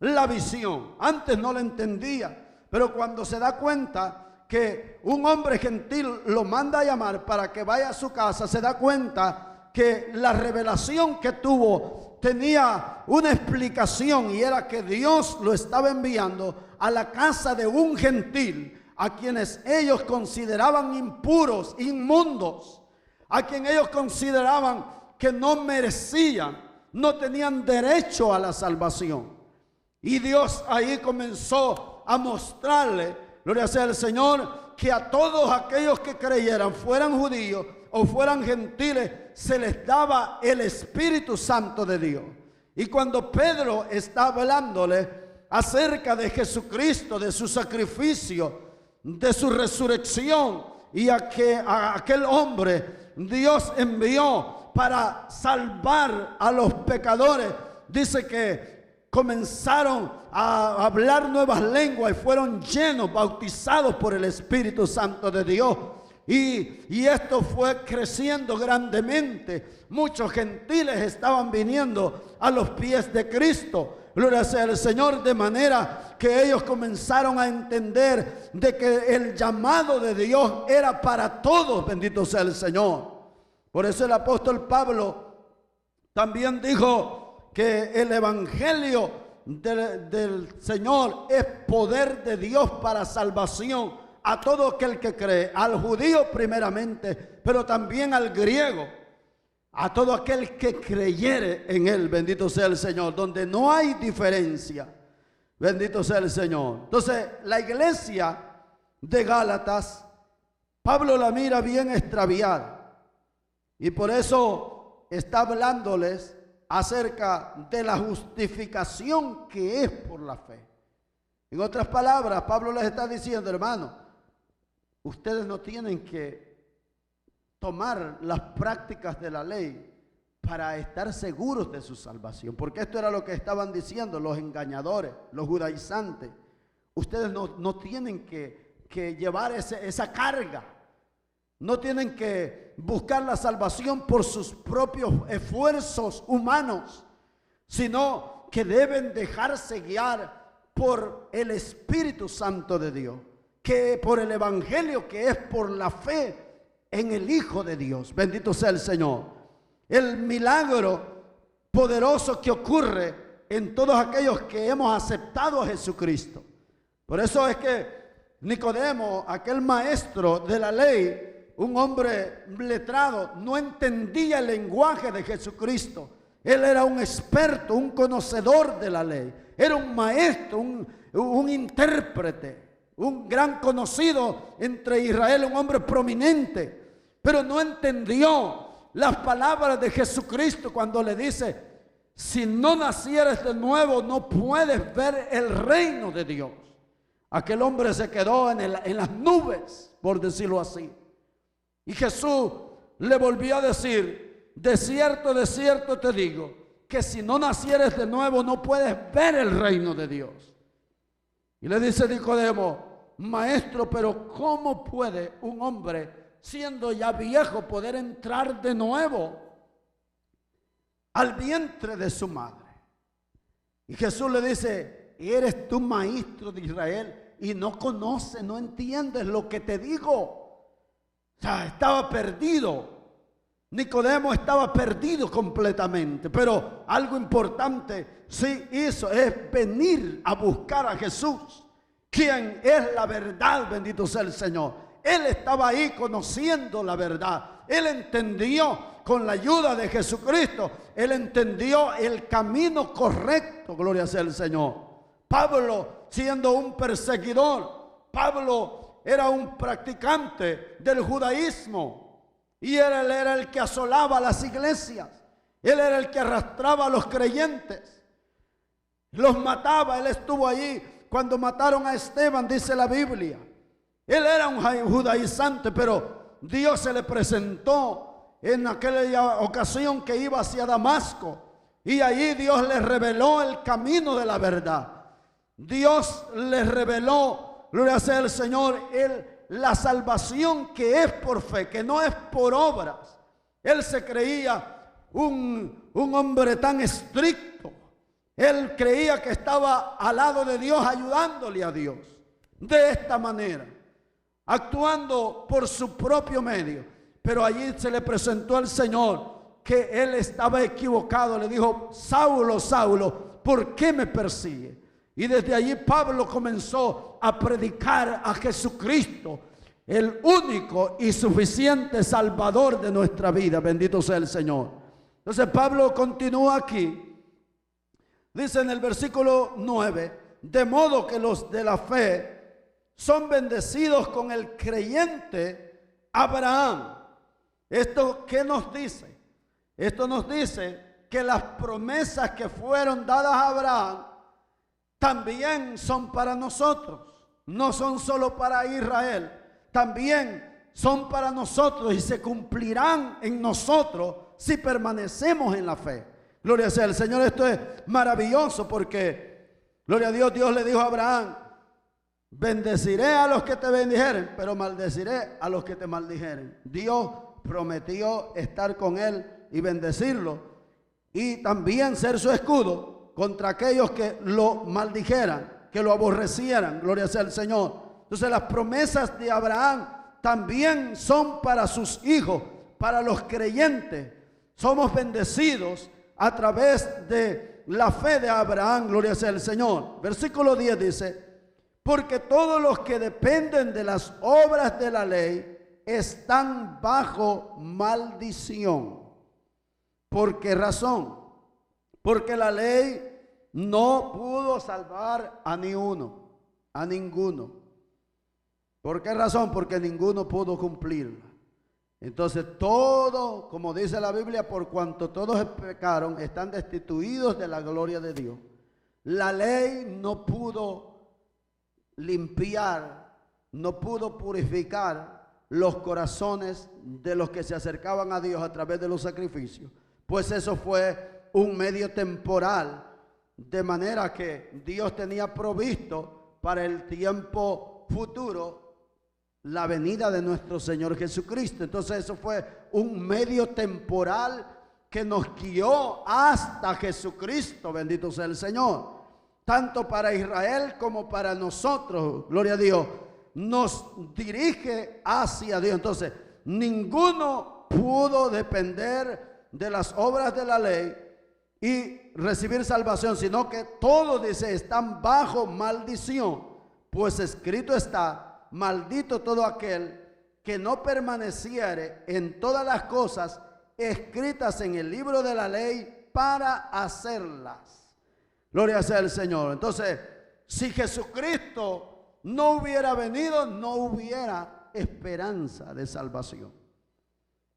la visión. Antes no la entendía, pero cuando se da cuenta que un hombre gentil lo manda a llamar para que vaya a su casa, se da cuenta que la revelación que tuvo tenía una explicación, y era que Dios lo estaba enviando a la casa de un gentil, a quienes ellos consideraban impuros, inmundos, a quien ellos consideraban que no merecían, no tenían derecho a la salvación. Y Dios ahí comenzó a mostrarle, gloria sea al Señor, que a todos aquellos que creyeran, fueran judíos o fueran gentiles, se les daba el Espíritu Santo de Dios. Y cuando Pedro está hablándole acerca de Jesucristo, de su sacrificio, de su resurrección, y a aquel hombre Dios envió para salvar a los pecadores, dice que comenzaron a hablar nuevas lenguas y fueron llenos, bautizados por el Espíritu Santo de Dios. Y esto fue creciendo grandemente. Muchos gentiles estaban viniendo a los pies de Cristo, gloria sea al Señor, de manera que ellos comenzaron a entender de que el llamado de Dios era para todos, bendito sea el Señor. Por eso el apóstol Pablo también dijo que el evangelio del Señor es poder de Dios para salvación a todo aquel que cree, al judío primeramente, pero también al griego, a todo aquel que creyere en él, bendito sea el Señor, donde no hay diferencia, bendito sea el Señor. Entonces la iglesia de Gálatas, Pablo la mira bien extraviada, y por eso está hablándoles acerca de la justificación que es por la fe. En otras palabras, Pablo les está diciendo: hermano, ustedes no tienen que tomar las prácticas de la ley para estar seguros de su salvación, porque esto era lo que estaban diciendo los engañadores, los judaizantes. Ustedes no tienen que llevar esa carga, no tienen que buscar la salvación por sus propios esfuerzos humanos, sino que deben dejarse guiar por el Espíritu Santo de Dios, que por el evangelio, que es por la fe en el Hijo de Dios. Bendito sea el Señor. El milagro poderoso que ocurre en todos aquellos que hemos aceptado a Jesucristo. Por eso es que Nicodemo, aquel maestro de la ley, un hombre letrado, no entendía el lenguaje de Jesucristo. Él era un experto, un conocedor de la ley. Era un maestro, un intérprete, un gran conocido entre Israel, un hombre prominente. Pero no entendió las palabras de Jesucristo cuando le dice: si no nacieres de nuevo, no puedes ver el reino de Dios. Aquel hombre se quedó en las nubes, por decirlo así. Y Jesús le volvió a decir: de cierto te digo, que si no nacieres de nuevo, no puedes ver el reino de Dios. Y le dice Nicodemo: maestro, pero ¿cómo puede un hombre, siendo ya viejo, poder entrar de nuevo al vientre de su madre? Y Jesús le dice: ¿eres tú maestro de Israel y no conoces, no entiendes lo que te digo? O sea, estaba perdido. Nicodemo estaba perdido completamente, pero algo importante sí hizo, es venir a buscar a Jesús, quien es la verdad. Bendito sea el Señor. Él estaba ahí conociendo la verdad. Él entendió, con la ayuda de Jesucristo, él entendió el camino correcto. Gloria sea el Señor. Pablo, siendo un perseguidor, Pablo era un practicante del judaísmo. Y él era el que asolaba las iglesias. Él era el que arrastraba a los creyentes. Los mataba. Él estuvo allí cuando mataron a Esteban, dice la Biblia. Él era un judaizante, pero Dios se le presentó en aquella ocasión que iba hacia Damasco. Y allí Dios le reveló el camino de la verdad. Dios le reveló, gloria sea el Señor, la salvación que es por fe, que no es por obras. Él se creía un hombre tan estricto. Él creía que estaba al lado de Dios, ayudándole a Dios de esta manera, actuando por su propio medio. Pero allí se le presentó al Señor que él estaba equivocado. Le dijo: Saulo, Saulo, ¿por qué me persigue? Y desde allí Pablo comenzó a predicar a Jesucristo, el único y suficiente Salvador de nuestra vida. Bendito sea el Señor. Entonces Pablo continúa aquí. Dice en el versículo 9: de modo que los de la fe son bendecidos con el creyente Abraham. ¿Esto qué nos dice? Esto nos dice que las promesas que fueron dadas a Abraham también son para nosotros. No son solo para Israel, también son para nosotros y se cumplirán en nosotros si permanecemos en la fe. Gloria sea al Señor. Esto es maravilloso porque, gloria a Dios, Dios le dijo a Abraham: bendeciré a los que te bendijeren, pero maldeciré a los que te maldijeren. Dios prometió estar con él y bendecirlo, y también ser su escudo contra aquellos que lo maldijeran, que lo aborrecieran. Gloria sea al Señor. Entonces las promesas de Abraham también son para sus hijos, para los creyentes. Somos bendecidos a través de la fe de Abraham. Gloria sea al Señor. Versículo 10 dice: porque todos los que dependen de las obras de la ley están bajo maldición. ¿Por qué razón? Porque la ley no pudo salvar a ni uno, a ninguno. ¿Por qué razón? Porque ninguno pudo cumplirla. Entonces todo, como dice la Biblia, por cuanto todos pecaron, están destituidos de la gloria de Dios. La ley no pudo limpiar, no pudo purificar los corazones de los que se acercaban a Dios a través de los sacrificios. Pues eso fue un medio temporal, de manera que Dios tenía provisto para el tiempo futuro la venida de nuestro Señor Jesucristo. Entonces eso fue un medio temporal que nos guió hasta Jesucristo. Bendito sea el Señor. Tanto para Israel como para nosotros, gloria a Dios, nos dirige hacia Dios. Entonces ninguno pudo depender de las obras de la ley y recibir salvación, sino que todos, dice, están bajo maldición, pues escrito está: maldito todo aquel que no permaneciere en todas las cosas escritas en el libro de la ley para hacerlas. Gloria sea el Señor. Entonces, si Jesucristo no hubiera venido, no hubiera esperanza de salvación,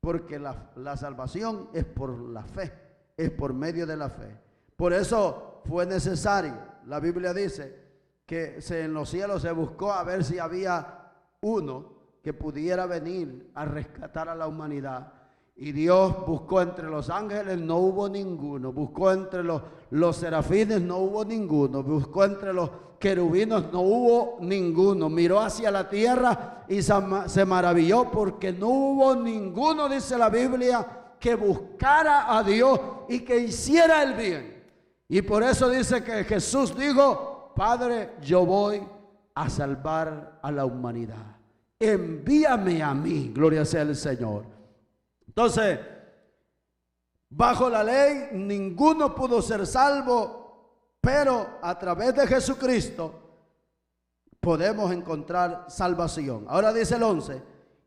porque la salvación es por la fe, es por medio de la fe. Por eso fue necesario, la Biblia dice que en los cielos se buscó a ver si había uno que pudiera venir a rescatar a la humanidad. Y Dios buscó entre los ángeles, no hubo ninguno. Buscó entre los serafines, no hubo ninguno. Buscó entre los querubinos, no hubo ninguno. Miró hacia la tierra y se maravilló porque no hubo ninguno, dice la Biblia, que buscara a Dios y que hiciera el bien. Y por eso dice que Jesús dijo: Padre, yo voy a salvar a la humanidad. Envíame a mí, gloria sea el Señor. Entonces, bajo la ley ninguno pudo ser salvo, pero a través de Jesucristo podemos encontrar salvación. Ahora dice el 11: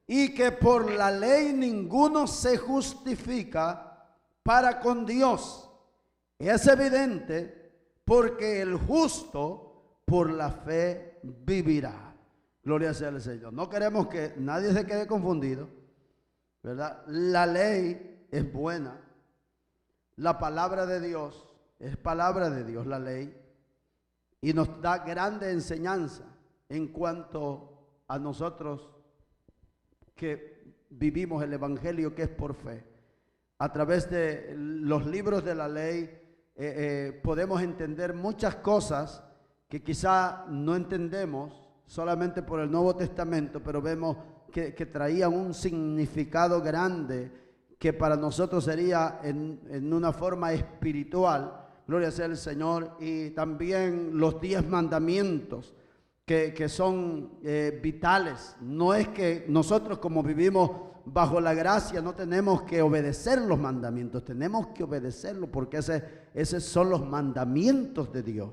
y que por la ley ninguno se justifica para con Dios. Es evidente, porque el justo por la fe vivirá. Gloria sea al Señor. No queremos que nadie se quede confundido, ¿verdad? La ley es buena. La palabra de Dios es palabra de Dios, la ley. Y nos da grande enseñanza en cuanto a nosotros que vivimos el evangelio, que es por fe. A través de los libros de la ley podemos entender muchas cosas que quizá no entendemos solamente por el Nuevo Testamento, pero vemos que traían un significado grande que para nosotros sería en una forma espiritual. Gloria sea el Señor. Y también los 10 mandamientos que son vitales. No es que nosotros, como vivimos bajo la gracia, no tenemos que obedecer los mandamientos, tenemos que obedecerlos porque esos son los mandamientos de Dios.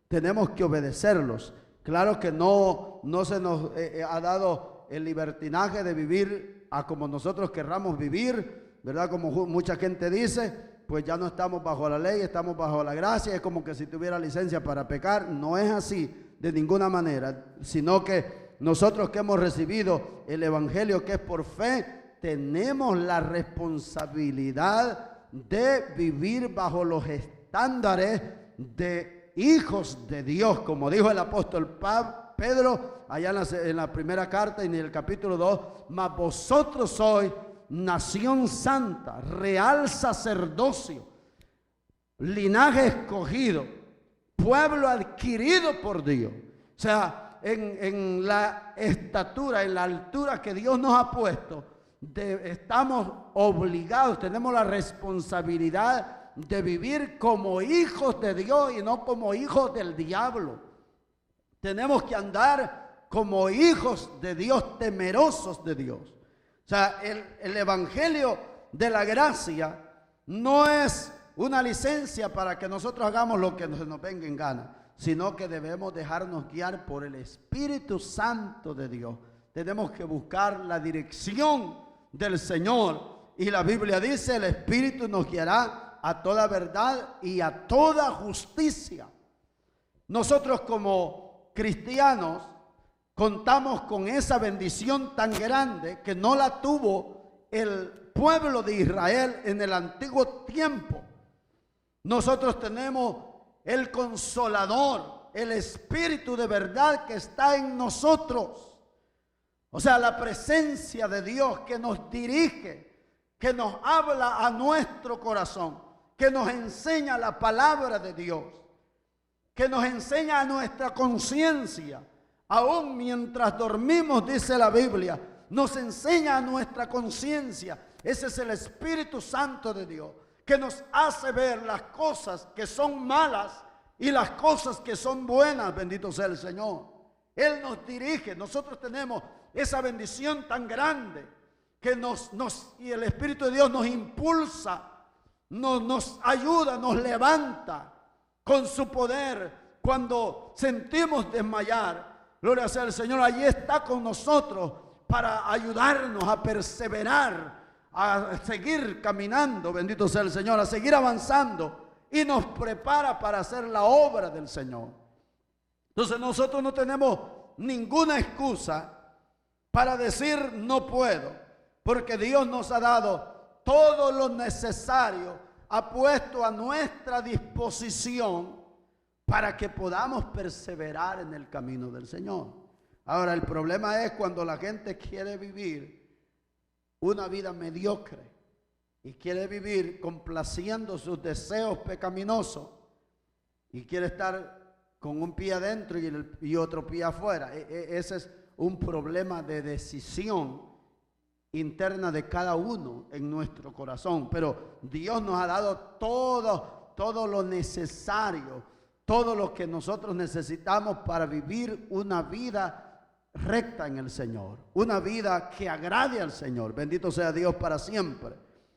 Tenemos que obedecerlos. Claro que no se nos ha dado el libertinaje de vivir a como nosotros querramos vivir, ¿verdad? Como mucha gente dice, pues ya no estamos bajo la ley, estamos bajo la gracia. Es como que si tuviera licencia para pecar. No es así de ninguna manera, sino que nosotros que hemos recibido el evangelio, que es por fe, tenemos la responsabilidad de vivir bajo los estándares de hijos de Dios, como dijo el apóstol Pedro allá en la primera carta y en el capítulo 2: mas vosotros sois nación santa, real sacerdocio, linaje escogido, pueblo adquirido por Dios. O sea, en la estatura, en la altura que Dios nos ha puesto, estamos obligados, tenemos la responsabilidad de vivir como hijos de Dios y no como hijos del diablo. Tenemos que andar como hijos de Dios, temerosos de Dios. O sea, el evangelio de la gracia no es una licencia para que nosotros hagamos lo que nos venga en gana, sino que debemos dejarnos guiar por el Espíritu Santo de Dios. Tenemos que buscar la dirección del Señor. Y la Biblia dice: el Espíritu nos guiará a toda verdad y a toda justicia. Nosotros como cristianos contamos con esa bendición tan grande que no la tuvo el pueblo de Israel en el antiguo tiempo. Nosotros tenemos el Consolador, el Espíritu de verdad que está en nosotros. O sea, la presencia de Dios que nos dirige, que nos habla a nuestro corazón, que nos enseña la palabra de Dios, que nos enseña a nuestra conciencia. Aún mientras dormimos, dice la Biblia, nos enseña a nuestra conciencia. Ese es el Espíritu Santo de Dios, que nos hace ver las cosas que son malas y las cosas que son buenas. Bendito sea el Señor. Él nos dirige. Nosotros tenemos esa bendición tan grande que y el Espíritu de Dios nos impulsa, nos ayuda, nos levanta con su poder cuando sentimos desmayar. Gloria sea al Señor, allí está con nosotros para ayudarnos a perseverar, a seguir caminando, bendito sea el Señor, a seguir avanzando, y nos prepara para hacer la obra del Señor. Entonces nosotros no tenemos ninguna excusa para decir no puedo, porque Dios nos ha dado todo lo necesario, ha puesto a nuestra disposición para que podamos perseverar en el camino del Señor. Ahora, el problema es cuando la gente quiere vivir una vida mediocre y quiere vivir complaciendo sus deseos pecaminosos y quiere estar con un pie adentro y otro pie afuera. Ese es un problema de decisión interna de cada uno en nuestro corazón. Pero Dios nos ha dado todo lo necesario, todo lo que nosotros necesitamos para vivir una vida recta en el Señor, una vida que agrade al Señor. Bendito sea Dios para siempre,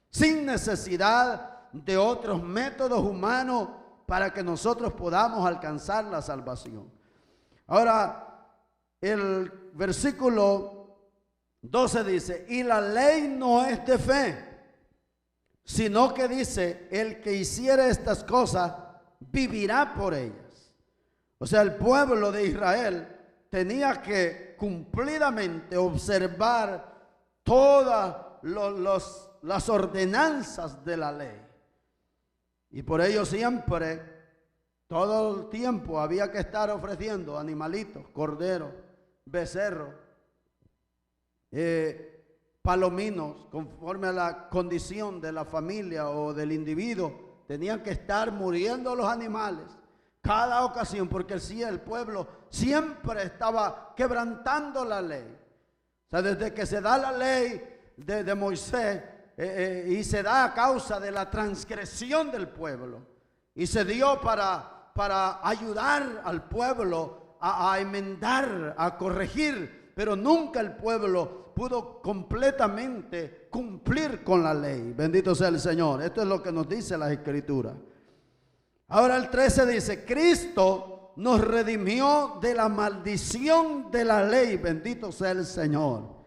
sin necesidad de otros métodos humanos para que nosotros podamos alcanzar la salvación. Ahora, el versículo 12 dice: y la ley no es de fe, sino que dice: el que hiciere estas cosas vivirá por ellas. O sea, el pueblo de Israel tenía que cumplidamente observar todas las ordenanzas de la ley. Y por ello siempre, todo el tiempo, había que estar ofreciendo animalitos, corderos, becerros, palominos, conforme a la condición de la familia o del individuo. Tenían que estar muriendo los animales cada ocasión, porque el pueblo siempre estaba quebrantando la ley. O sea, desde que se da la ley de Moisés, y se da a causa de la transgresión del pueblo, y se dio para ayudar al pueblo a enmendar, a corregir, pero nunca el pueblo pudo completamente cumplir con la ley. Bendito sea el Señor. Esto es lo que nos dice las Escrituras. Ahora el 13 dice: Cristo nos redimió de la maldición de la ley. Bendito sea el Señor.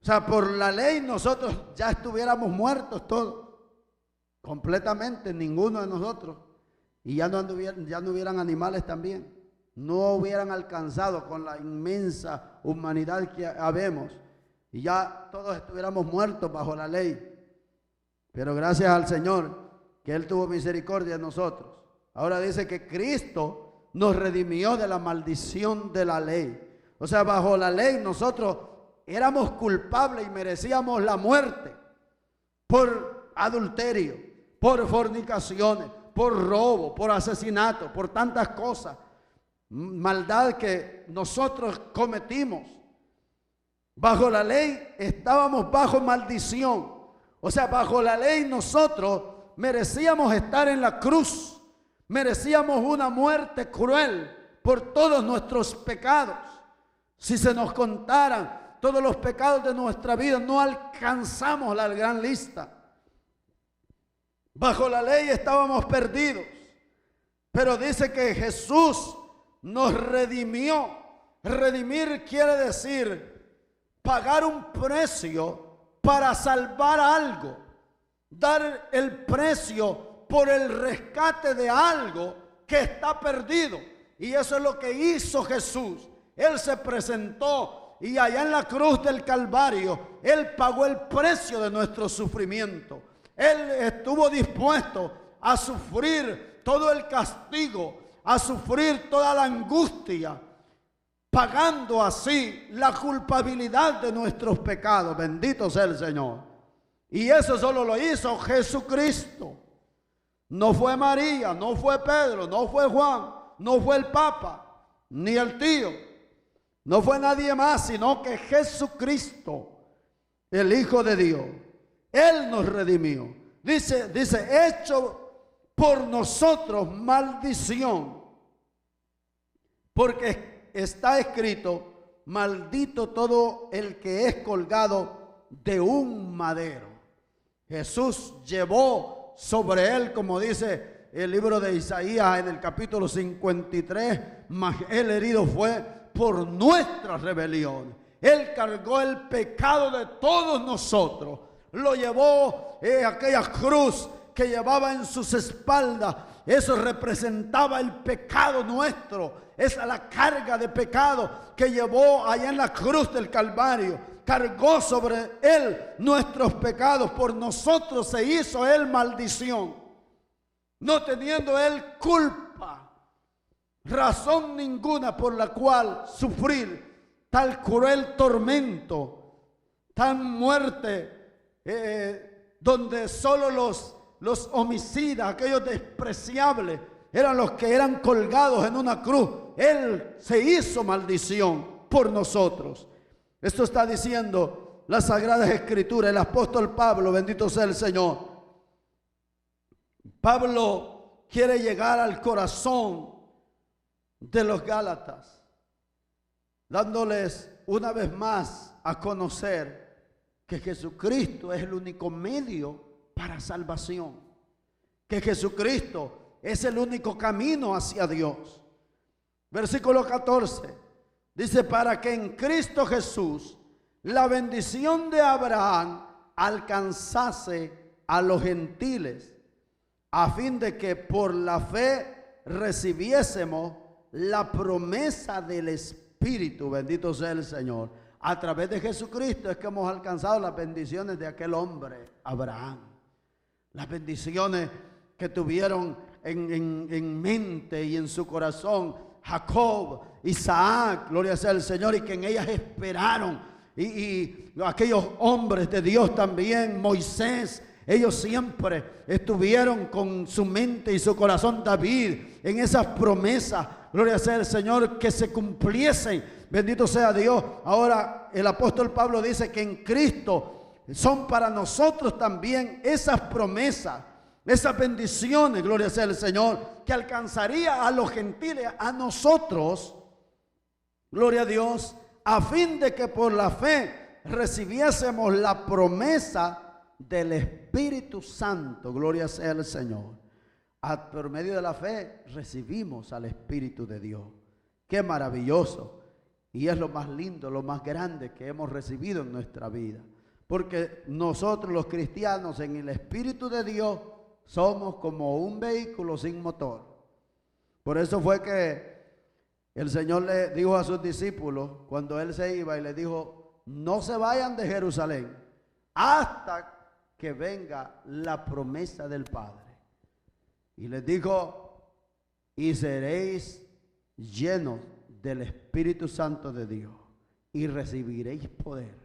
O sea, por la ley nosotros ya estuviéramos muertos todos, completamente, ninguno de nosotros, y ya no hubieran animales también, no hubieran alcanzado con la inmensa humanidad que habemos, y ya todos estuviéramos muertos bajo la ley. Pero gracias al Señor que Él tuvo misericordia de nosotros. Ahora dice que Cristo nos redimió de la maldición de la ley. O sea, bajo la ley nosotros éramos culpables y merecíamos la muerte por adulterio, por fornicaciones, por robo, por asesinato, por tantas cosas, maldad que nosotros cometimos. Bajo la ley estábamos bajo maldición. O sea, bajo la ley nosotros merecíamos estar en la cruz, merecíamos una muerte cruel por todos nuestros pecados. Si se nos contaran todos los pecados de nuestra vida, no alcanzamos la gran lista. Bajo la ley estábamos perdidos, pero dice que Jesús nos redimió. Redimir quiere decir pagar un precio para salvar algo, dar el precio por el rescate de algo que está perdido. Y eso es lo que hizo Jesús. Él se presentó y allá en la cruz del Calvario, Él pagó el precio de nuestro sufrimiento. Él estuvo dispuesto a sufrir todo el castigo, a sufrir toda la angustia, pagando así la culpabilidad de nuestros pecados. Bendito sea el Señor. Y eso solo lo hizo Jesucristo. No fue María, no fue Pedro, no fue Juan, no fue el Papa, ni el tío. No fue nadie más, sino que Jesucristo, el Hijo de Dios. Él nos redimió. Dice, hecho por nosotros maldición, porque está escrito: maldito todo el que es colgado de un madero. Jesús llevó sobre él, como dice el libro de Isaías en el capítulo 53, mas el herido fue por nuestras rebeliones. Él cargó el pecado de todos nosotros. Lo llevó aquella cruz que llevaba en sus espaldas. Eso representaba el pecado nuestro. Esa es la carga de pecado que llevó allá en la cruz del Calvario. Cargó sobre él nuestros pecados. Por nosotros se hizo él maldición, no teniendo él culpa, razón ninguna por la cual sufrir tal cruel tormento, tan muerte, donde solo los homicidas, aquellos despreciables, eran los que eran colgados en una cruz. Él se hizo maldición por nosotros. Esto está diciendo las Sagradas Escrituras. El apóstol Pablo, bendito sea el Señor. Pablo quiere llegar al corazón de los Gálatas, dándoles una vez más a conocer que Jesucristo es el único medio para salvación, que Jesucristo es el único camino hacia Dios. Versículo 14 dice: para que en Cristo Jesús la bendición de Abraham alcanzase a los gentiles, a fin de que por la fe recibiésemos la promesa del Espíritu. Bendito sea el Señor. A través de Jesucristo es que hemos alcanzado las bendiciones de aquel hombre, Abraham. Las bendiciones que tuvieron en mente y en su corazón Jacob, Isaac, gloria sea el Señor, y que en ellas esperaron. Y aquellos hombres de Dios también, Moisés, ellos siempre estuvieron con su mente y su corazón, David, en esas promesas, gloria sea el Señor, que se cumpliesen. Bendito sea Dios. Ahora el apóstol Pablo dice que en Cristo son para nosotros también esas promesas, esas bendiciones, gloria sea el Señor, que alcanzaría a los gentiles, a nosotros, gloria a Dios, a fin de que por la fe recibiésemos la promesa del Espíritu Santo. Gloria sea el Señor. Por medio de la fe recibimos al Espíritu de Dios. Qué maravilloso. Y es lo más lindo, lo más grande que hemos recibido en nuestra vida. Porque nosotros los cristianos en el Espíritu de Dios somos como un vehículo sin motor. Por eso fue que el Señor le dijo a sus discípulos cuando Él se iba y le dijo: no se vayan de Jerusalén hasta que venga la promesa del Padre. Y les dijo: y seréis llenos del Espíritu Santo de Dios y recibiréis poder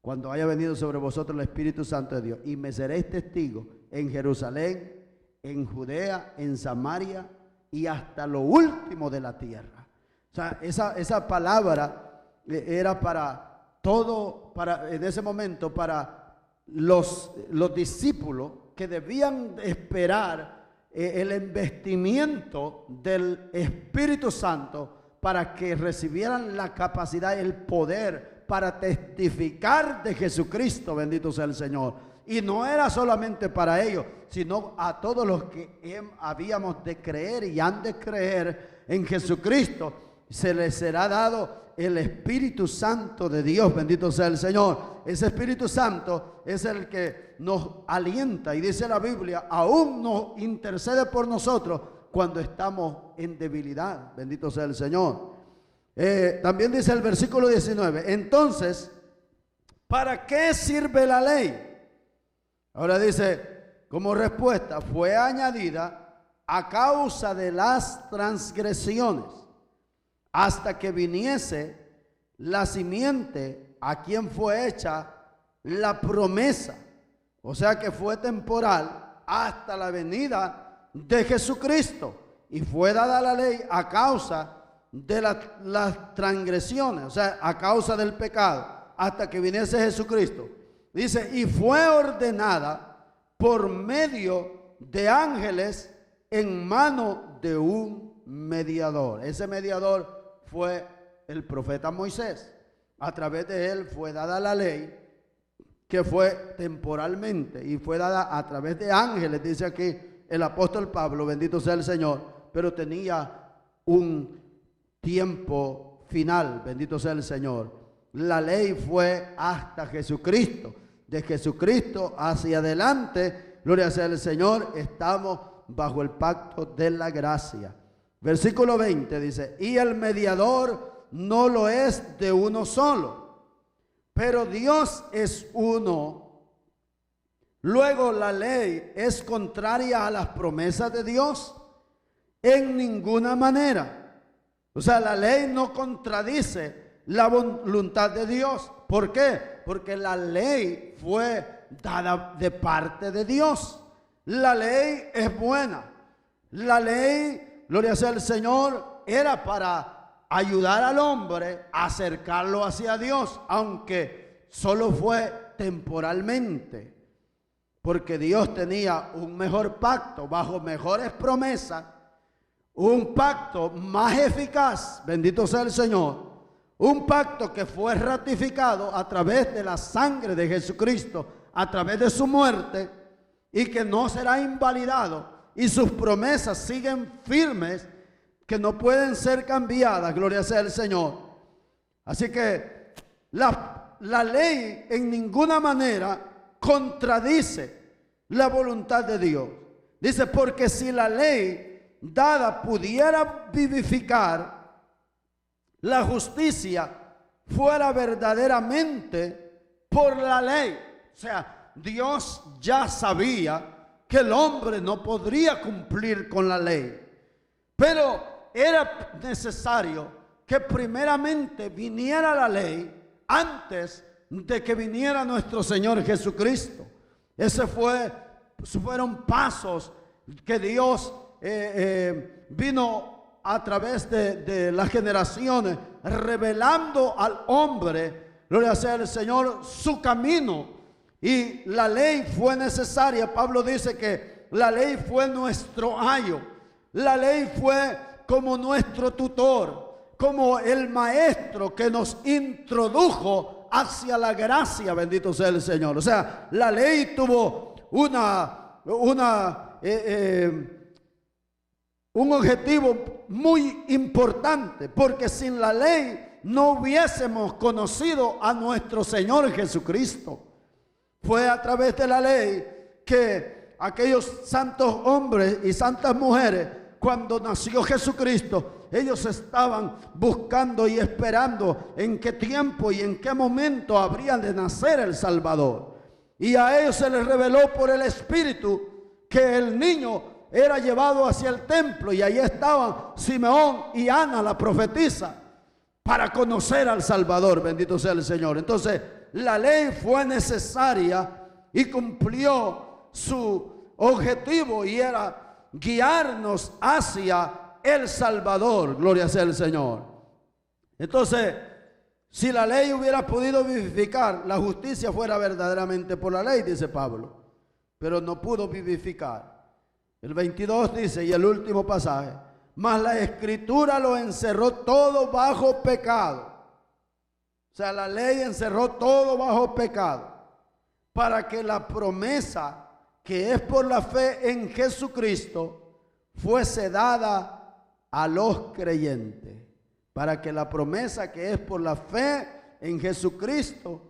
cuando haya venido sobre vosotros el Espíritu Santo de Dios, y me seréis testigos en Jerusalén, en Judea, en Samaria y hasta lo último de la tierra. O sea, esa palabra era para todo, en ese momento, para los discípulos que debían esperar el investimiento del Espíritu Santo para que recibieran la capacidad y el poder para testificar de Jesucristo. Bendito sea el Señor. Y no era solamente para ellos, sino a todos los que habíamos de creer y han de creer en Jesucristo. Se les será dado el Espíritu Santo de Dios. Bendito sea el Señor. Ese Espíritu Santo es el que nos alienta, y dice la Biblia, aún nos intercede por nosotros cuando estamos en debilidad. Bendito sea el Señor. También dice el versículo 19: entonces, ¿para qué sirve la ley? Ahora dice, como respuesta, fue añadida a causa de las transgresiones, hasta que viniese la simiente a quien fue hecha la promesa. O sea que fue temporal hasta la venida de Jesucristo, y fue dada la ley a causa de las transgresiones, o sea, a causa del pecado, hasta que viniese Jesucristo. Dice, y fue ordenada por medio de ángeles en mano de un mediador. Ese mediador fue el profeta Moisés. A través de él fue dada la ley que fue temporalmente y fue dada a través de ángeles, dice aquí el apóstol Pablo, bendito sea el Señor, pero tenía un tiempo final, bendito sea el Señor. La ley fue hasta Jesucristo. De Jesucristo hacia adelante, gloria sea el Señor, estamos bajo el pacto de la gracia. Versículo 20 dice, y el mediador no lo es de uno solo, pero Dios es uno. Luego la ley es contraria a las promesas de Dios en ninguna manera. O sea, la ley no contradice la voluntad de Dios. ¿Por qué? Porque la ley fue dada de parte de Dios. La ley es buena. La ley, gloria sea el Señor, era para ayudar al hombre a acercarlo hacia Dios, aunque solo fue temporalmente. Porque Dios tenía un mejor pacto, bajo mejores promesas, un pacto más eficaz, bendito sea el Señor, un pacto que fue ratificado a través de la sangre de Jesucristo, a través de su muerte, y que no será invalidado, y sus promesas siguen firmes, que no pueden ser cambiadas, gloria sea el Señor. Así que la ley en ninguna manera contradice la voluntad de Dios. Dice, porque si la ley dada pudiera vivificar, la justicia fuera verdaderamente por la ley. O sea, Dios ya sabía que el hombre no podría cumplir con la ley, pero era necesario que primeramente viniera la ley antes de que viniera nuestro Señor Jesucristo. Fueron pasos que Dios vino a través de las generaciones, revelando al hombre, gloria sea el Señor, su camino. Y la ley fue necesaria. Pablo dice que la ley fue nuestro ayo. La ley fue como nuestro tutor, como el maestro que nos introdujo hacia la gracia, bendito sea el Señor. O sea, la ley tuvo un objetivo muy importante, porque sin la ley no hubiésemos conocido a nuestro Señor Jesucristo. Fue a través de la ley que aquellos santos hombres y santas mujeres, cuando nació Jesucristo, ellos estaban buscando y esperando en qué tiempo y en qué momento habría de nacer el Salvador. Y a ellos se les reveló por el Espíritu que el niño era llevado hacia el templo, y ahí estaban Simeón y Ana, la profetisa, para conocer al Salvador, bendito sea el Señor. Entonces, la ley fue necesaria y cumplió su objetivo, y era guiarnos hacia el Salvador, gloria sea el Señor. Entonces, si la ley hubiera podido vivificar, la justicia fuera verdaderamente por la ley, dice Pablo, pero no pudo vivificar. El 22 dice, y el último pasaje, mas la Escritura lo encerró todo bajo pecado. O sea, la ley encerró todo bajo pecado, para que la promesa que es por la fe en Jesucristo fuese dada a los creyentes. Para que la promesa que es por la fe en Jesucristo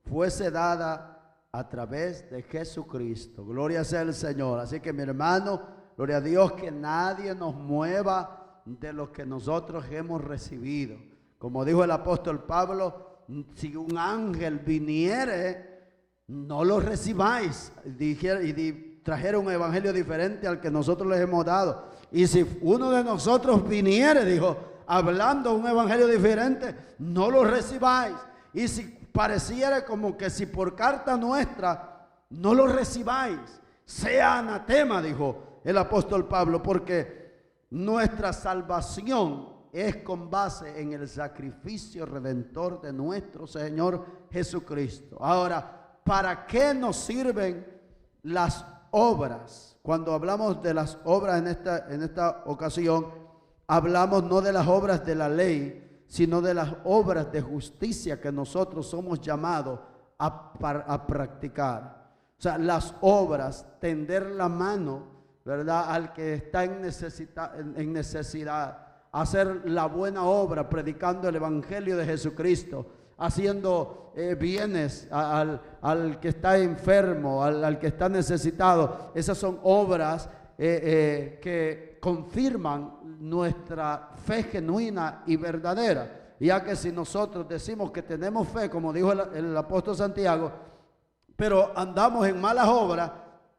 fuese dada a través de Jesucristo. Gloria sea el Señor. Así que, mi hermano, gloria a Dios, que nadie nos mueva de lo que nosotros hemos recibido. Como dijo el apóstol Pablo, si un ángel viniere, no lo recibáis. Y trajera un evangelio diferente al que nosotros les hemos dado. Y si uno de nosotros viniere, dijo, hablando un evangelio diferente, no lo recibáis. Y si pareciera como que si por carta nuestra, no lo recibáis. Sea anatema, dijo el apóstol Pablo, porque nuestra salvación es con base en el sacrificio redentor de nuestro Señor Jesucristo. Ahora, ¿para qué nos sirven las obras? Cuando hablamos de las obras en esta ocasión, hablamos no de las obras de la ley, sino de las obras de justicia que nosotros somos llamados a practicar. O sea, las obras, tender la mano, ¿verdad?, al que está en necesidad, hacer la buena obra, predicando el evangelio de Jesucristo, haciendo bienes al que está enfermo, al que está necesitado. Esas son obras que confirman nuestra fe genuina y verdadera, ya que si nosotros decimos que tenemos fe, como dijo el apóstol Santiago, pero andamos en malas obras,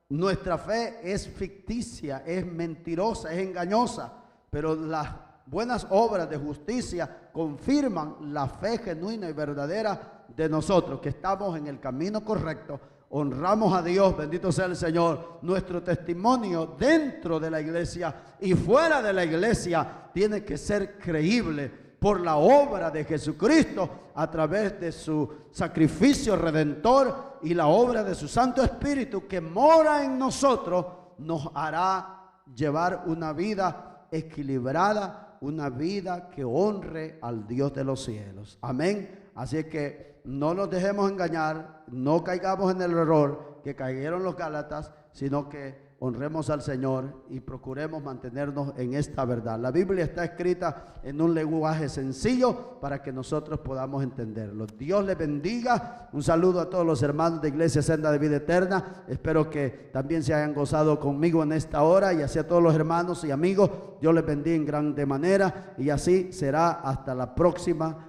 nuestra fe es ficticia, es mentirosa, es engañosa. Pero las buenas obras de justicia confirman la fe genuina y verdadera de nosotros, que estamos en el camino correcto, honramos a Dios, bendito sea el Señor. Nuestro testimonio dentro de la iglesia y fuera de la iglesia tiene que ser creíble por la obra de Jesucristo a través de su sacrificio redentor y la obra de su Santo Espíritu que mora en nosotros, nos hará llevar una vida equilibrada, una vida que honre al Dios de los cielos. Amén. Así es que no nos dejemos engañar, no caigamos en el error que cayeron los Gálatas, sino que honremos al Señor y procuremos mantenernos en esta verdad. La Biblia está escrita en un lenguaje sencillo para que nosotros podamos entenderlo. Dios les bendiga. Un saludo a todos los hermanos de Iglesia Senda de Vida Eterna. Espero que también se hayan gozado conmigo en esta hora, y así a todos los hermanos y amigos. Dios les bendiga en grande manera, y así será hasta la próxima.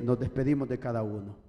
Nos despedimos de cada uno.